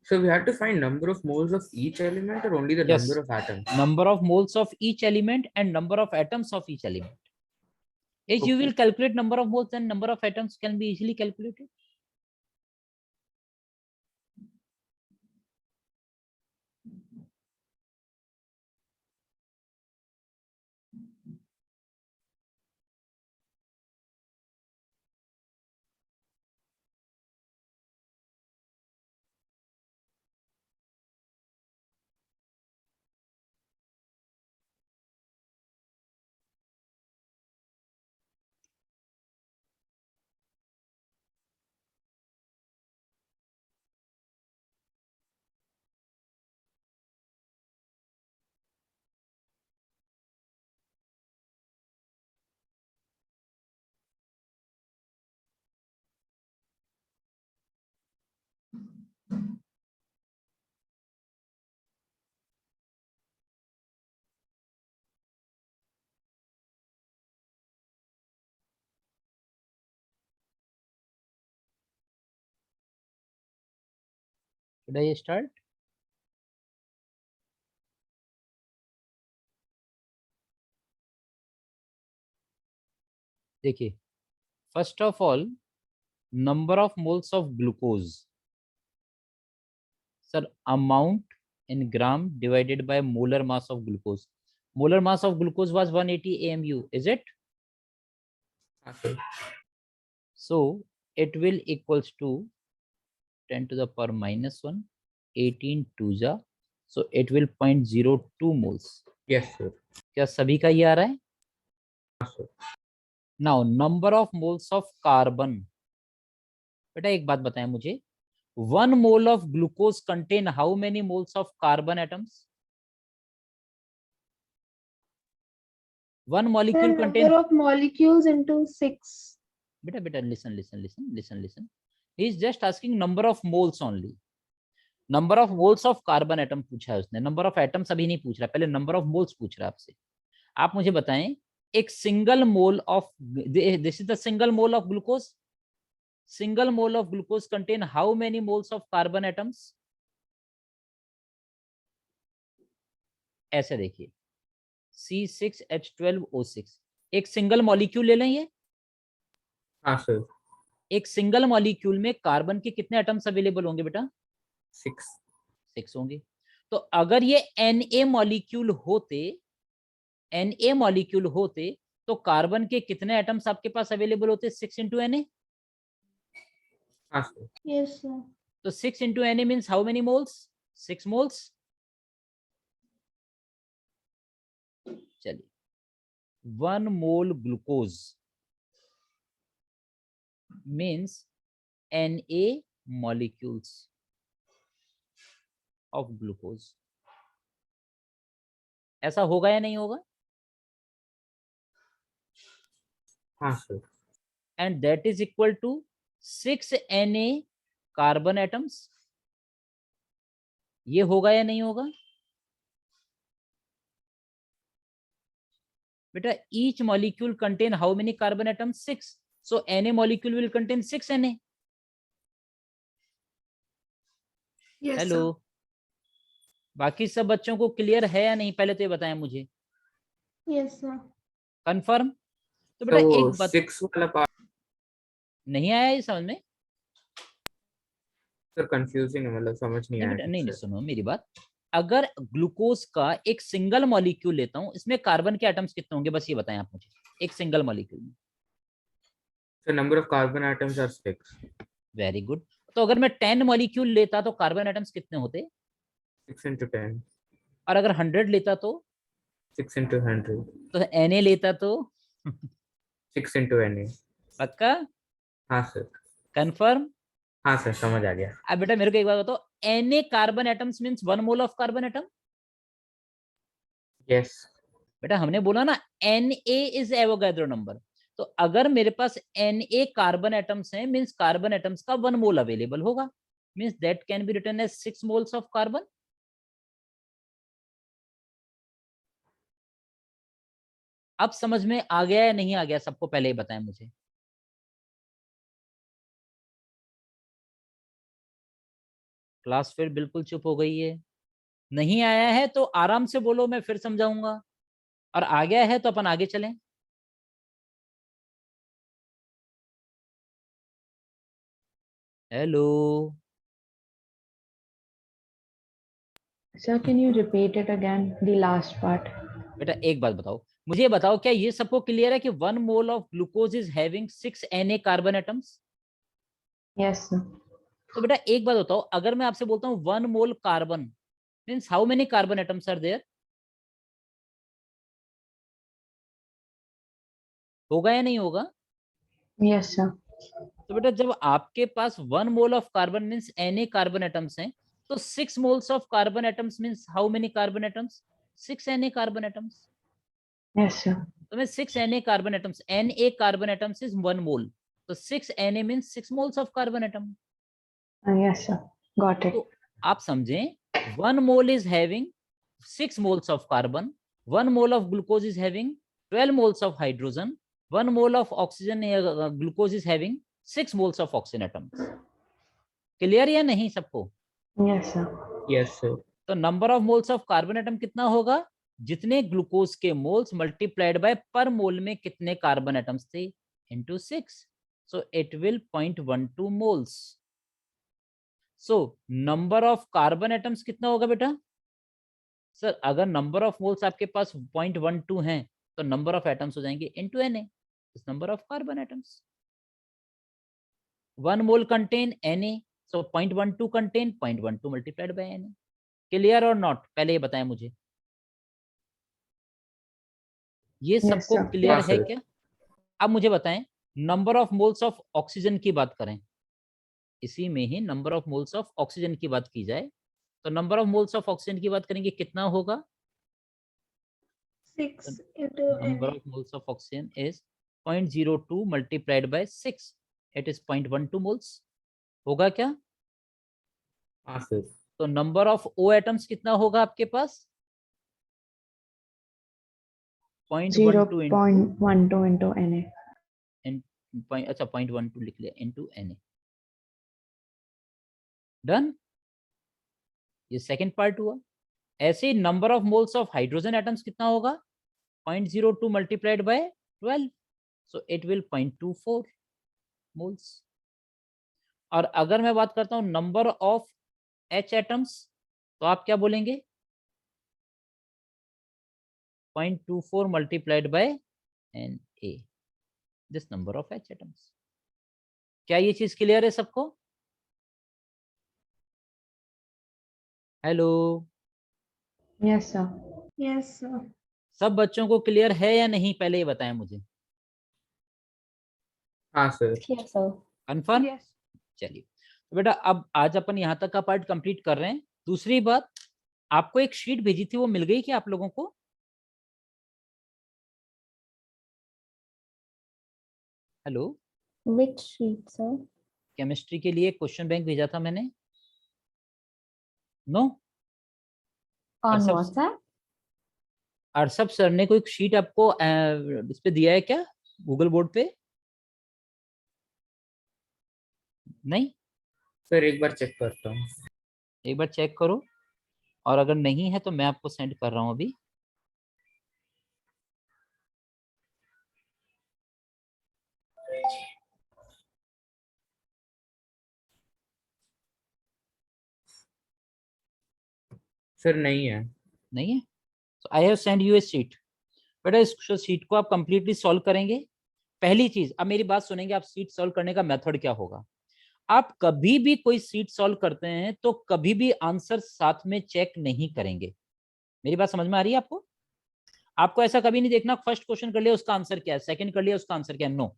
S3: So we have to find number of moles of each element or only the
S2: Yes.
S3: number of atoms?
S2: Number of moles of each element and number of atoms of each element. If you
S3: Okay.
S2: will calculate number of moles, then number of atoms can be easily calculated. Should I start? देखिए, first of all, number of moles of glucose. Sir, amount in gram divided by molar mass of glucose. Molar mass of glucose was 180 AMU, is it?
S3: Okay.
S2: So it will equals to 10 to the power minus 1, 18 2 so it will 0.02 moles.
S3: Yes, sir.
S2: क्या सभी का ये आ रहा है? Now number of moles of carbon. बेटा एक बात बताएं मुझे, 1 mole of glucose contain how many moles of carbon atoms? One
S4: The
S2: molecule contain.
S4: number of molecules into 6.
S2: Beta, listen. He is just asking number of moles only. Number of moles of carbon atom पूछा है उसने, number of atoms अभी नहीं पूछ रहा, पहले number of moles पूछ रहा है आपसे. आप मुझे बताएं, एक single mole of this is the single mole of glucose. Single mole of glucose contain how many moles of carbon atoms? ऐसे देखिए, C6H12O6 एक सिंगल मॉलिक्यूल ले लें ये.
S3: हाँ सर.
S2: एक सिंगल मॉलिक्यूल में कार्बन के कितने एटम्स अवेलेबल होंगे बेटा? 6 होंगे. तो अगर ये Na मॉलिक्यूल होते तो कार्बन के कितने एटम्स आपके पास अवेलेबल होते? 6 into Na.
S3: हाँ सर.
S4: Yes, sir.
S2: तो 6 into Na means how many moles? 6 moles. चलिए, 1 mole glucose means Na molecules of glucose. ऐसा होगा या नहीं होगा?
S3: हाँ sir.
S2: And that is equal to 6 Na carbon atoms. ये होगा या नहीं होगा? बेटा each molecule contain how many carbon atoms? 6. So Na molecule will contain 6 Na.
S5: Yes,
S2: hello,
S5: sir.
S2: बाकी सब बच्चों को क्लियर है या नहीं, पहले तो ये बताएं मुझे.
S4: Yes, sir.
S2: कंफर्म? तो बेटा
S3: तो
S2: एक बात
S3: 6 वाला पार्ट
S2: नहीं आया ये समझ में?
S3: सर कंफ्यूजिंग है, मतलब समझ नहीं आया.
S2: नहीं, सुनो मेरी बात. अगर ग्लूकोज का एक सिंगल मॉलिक्यूल लेता हूं, इसमें कार्बन के एटम्स कितने होंगे, बस ये बताएं आप मुझे. एक सिंगल मॉलिक्यूल में
S3: sir number of carbon atoms are 6.
S2: Very good. तो अगर मैं 10 मॉलिक्यूल लेता तो कार्बन एटम्स कितने होते?
S3: 6 into 10.
S2: और अगर 100 लेता तो
S3: 6 into 100.
S2: तो Na लेता तो
S3: 6 into Na.
S2: पक्का?
S3: हाँ सर.
S2: कंफर्म?
S3: हाँ सर, समझ आ गया।
S2: अब बेटा मेरे को एक बात बताओ, Na carbon atoms means 1 mole of carbon atom.
S3: Yes.
S2: बेटा हमने बोला ना Na इज एवोगैड्रो नंबर, तो अगर मेरे पास Na कार्बन एटम्स हैं मींस कार्बन एटम्स का 1 मोल अवेलेबल होगा, means that can be written as 6 moles of carbon. अब समझ में आ गया या नहीं आ गया सबको, पहले ही बताएं मुझे। क्लास फिर बिल्कुल चुप हो गई है। नहीं आया है तो आराम से बोलो, मैं फिर समझाऊंगा, और आ गया है तो अपन आगे चलें। Hello
S8: Sir, can you repeat it again, the last part?
S2: बेटा एक बात बताओ, मुझे बताओ क्या ये सबको क्लियर है कि 1 mole of glucose is having 6 Na carbon atoms?
S8: Yes, sir.
S2: तो बेटा एक बात बताओ, अगर मैं आपसे बोलता हूँ 1 mole carbon means how many carbon atoms are there? होगा या नहीं होगा?
S8: Yes, sir.
S2: तो बेटा जब आपके पास 1 mole of carbon means Na carbon atoms हैं, तो 6 moles of carbon atoms means how many carbon atoms? 6 Na carbon atoms.
S8: Yes, sir.
S2: तो मैं 6 Na carbon atoms, Na carbon atoms is 1 मोल, तो 6 Na means 6 moles of carbon atom.
S8: Yes, sir. Got it.
S2: तो आप समझें 1 mole is having 6 moles of carbon, 1 mole of glucose is having 12 moles of hydrogen, 1 mole of oxygen glucose is having 6 moles of oxygen atoms। Clear या नहीं सबको?
S8: Yes, sir.
S3: Yes sir.
S2: तो number of moles of carbon atom कितना होगा? जितने glucose के moles multiplied bye पर मोल में कितने कार्बन एटम्स थे into 6, so it will 0.12 moles. So number of carbon atoms कितना होगा बेटा? सर अगर नंबर ऑफ मोल्स आपके पास 0.12 हैं तो नंबर ऑफ एटम्स हो जाएंगे इनटू Na, इस number of carbon atoms. 1 mole contain Na, so 0.12 contain 0.12 multiplied by Na। Clear और नॉट? पहले ये बताएं मुझे, ये
S8: Yes,
S2: सबको
S8: sir.
S2: क्लियर
S3: हाँ,
S2: है
S3: सर।
S2: क्या? अब मुझे बताएं number of moles of oxygen की बात करें, इसी में ही number of moles of oxygen की बात की जाए, तो number of moles of oxygen की बात करेंगे कितना होगा?
S4: 6 into
S2: Number
S4: Na.
S2: of moles of oxygen is 0.02 multiplied by 6, it is 0.12 moles। होगा क्या?
S3: हाँ सर।
S2: तो नंबर ऑफ O एटम्स कितना होगा आपके पास? 0.12 into
S8: 0.12 into Na.
S2: अच्छा 0.12 लिख लिया into Na। डन, ये सेकंड पार्ट हुआ। ऐसे ही number of moles of hydrogen atoms कितना होगा? 0.02 multiplied by 12, so it will 0.24 moles। और अगर मैं बात करता हूं नंबर ऑफ H एटम्स, तो आप क्या बोलेंगे? 0.24 multiplied by Na, this number of H atoms. क्या ये चीज क्लियर है सबको? Hello
S8: Yes, sir.
S4: Yes, sir.
S2: सब बच्चों को क्लियर है या नहीं, पहले ये बताएं मुझे।
S3: हाँ sir.
S6: Yes, sir.
S2: Confirm?
S9: Yes.
S2: चलिए तो बेटा अब आज अपन यहाँ तक का पार्ट कंप्लीट कर रहे हैं। दूसरी बात, आपको एक शीट भेजी थी, वो मिल गई क्या आप लोगों को? Hello,
S6: Which sheet, sir?
S2: Chemistry के लिए क्वेश्चन बैंक भेजा था मैंने। नो?
S6: On
S2: सब-
S6: WhatsApp?
S2: अर्षभ सर ने कोई शीट आपको इस पे दिया है क्या, गूगल बोर्ड पे? नहीं?
S3: सर एक बार चेक करता हूँ।
S2: एक बार चेक करो, और अगर नहीं है तो मैं आपको सेंड कर रहा हूँ अभी।
S3: सर नहीं है।
S2: नहीं है? तो I have send U A sheet. बेटा इस शीट को आप कंप्लीटली सॉल्व करेंगे। पहली चीज, अब मेरी बात सुनेंगे, आप शीट सॉल्व करने का मेथड क्या होगा? आप कभी भी कोई शीट सॉल्व करते हैं तो कभी भी आंसर साथ में चेक नहीं करेंगे। मेरी बात समझ में आ रही है आपको? आपको ऐसा कभी नहीं देखना फर्स्ट क्वेश्चन कर लिया उसका आंसर क्या है, सेकंड कर लिया उसका आंसर क्या है। No,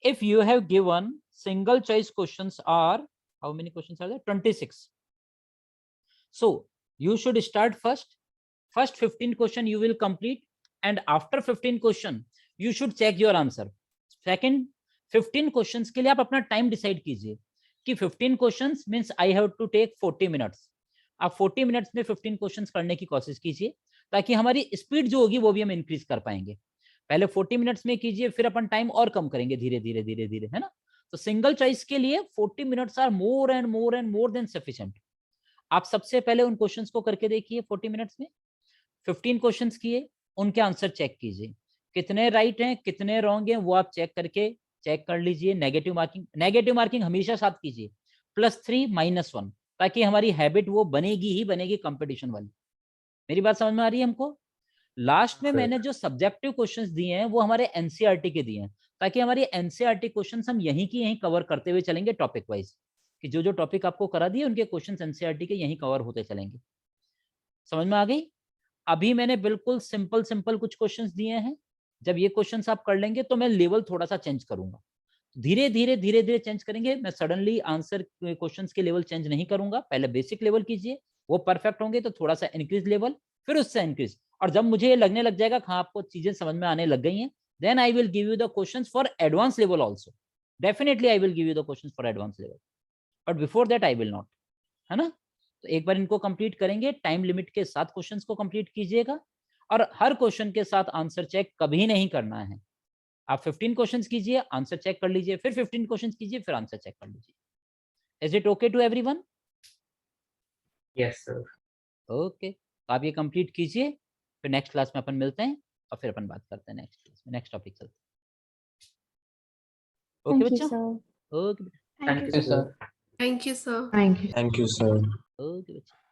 S2: if you have given single choice questions are How many questions are there? 26. So you should start first 15 question you will complete, and after 15 question you should check your answer. Second 15 questions के लिए आप अपना time decide कीजिए कि 15 questions means I have to take 40 minutes. आप 40 minutes में 15 questions करने की कोशिश कीजिए ताकि हमारी स्पीड जो होगी वो भी हम इंक्रीज कर पाएंगे. पहले 40 मिनट्स में कीजिए, फिर अपन टाइम और कम करेंगे धीरे धीरे धीरे धीरे, है ना. तो सिंगल चॉइस के लिए 40 minutes are more and more and more than sufficient. आप सबसे पहले उन क्वेश्चंस को करके देखिए 40 मिनट्स में. 15 क्वेश्चंस किए, उनके आंसर चेक कीजिए, कितने राइट हैं कितने रॉन्ग हैं वो आप चेक कर लीजिए. नेगेटिव मार्किंग हमेशा साथ कीजिए, +3 -1, ताकि हमारी हैबिट वो बनेगी ही बनेगी कंपटीशन वाली. मेरी बात समझ में आ रही है हमको? लास्ट में मैंने जो सब्जेक्टिव क्वेश्चंस दिए हैं वो हमारे एनसीईआरटी के दिए हैं, ताकि हमारी एनसीईआरटी क्वेश्चंस हम यहीं की यहीं कवर करते हुए चलेंगे टॉपिक वाइज, कि जो जो टॉपिक आपको करा दिए उनके क्वेश्चंस एनसीईआरटी के यहीं कवर होते चलेंगे. समझ में आ गई? अभी मैंने बिल्कुल सिंपल कुछ क्वेश्चंस दिए हैं. जब ये क्वेश्चंस आप कर लेंगे तो मैं लेवल थोड़ा सा चेंज करूंगा. धीरे धीरे चेंज करेंगे. मैं सडनली आंसर क्वेश्चंस के लेवल चेंज नहीं करूंगा. पहले बेसिक लेवल कीजिए, वो परफेक्ट होंगे तो थोड़ा सा इंक्रीज लेवल, फिर उससे इंक्रीज. और जब मुझे ये लगने लग जाएगा हाँ आपको चीजें समझ में आने लग गई हैं, then I will give you the questions for advance level also. Definitely I will give you the questions for advance level, but before that I will not, है ना. तो एक बार इनको कंप्लीट करेंगे, टाइम लिमिट के साथ क्वेश्चंस को complete कीजिएगा, और हर क्वेश्चन के साथ आंसर चेक कभी नहीं करना है. आप 15 क्वेश्चंस कीजिए, आंसर चेक कर लीजिए, फिर 15 क्वेश्चंस कीजिए, फिर आंसर चेक कर लीजिए. Is it okay to everyone?
S3: Yes sir.
S2: Okay, तो आप ये कंप्लीट कीजिए, फिर नेक्स्ट क्लास में अपन मिलते हैं और फिर अपन बात करते हैं नेक्स्ट क्लास में, नेक्स्ट टॉपिक चलते हैं. ओके
S6: Thank you,
S2: बच्चों?
S6: sir.
S2: Okay
S3: thank you sir.
S5: Thank you, sir.
S8: Thank you.
S1: Thank you, sir.
S2: Okay बच्चों.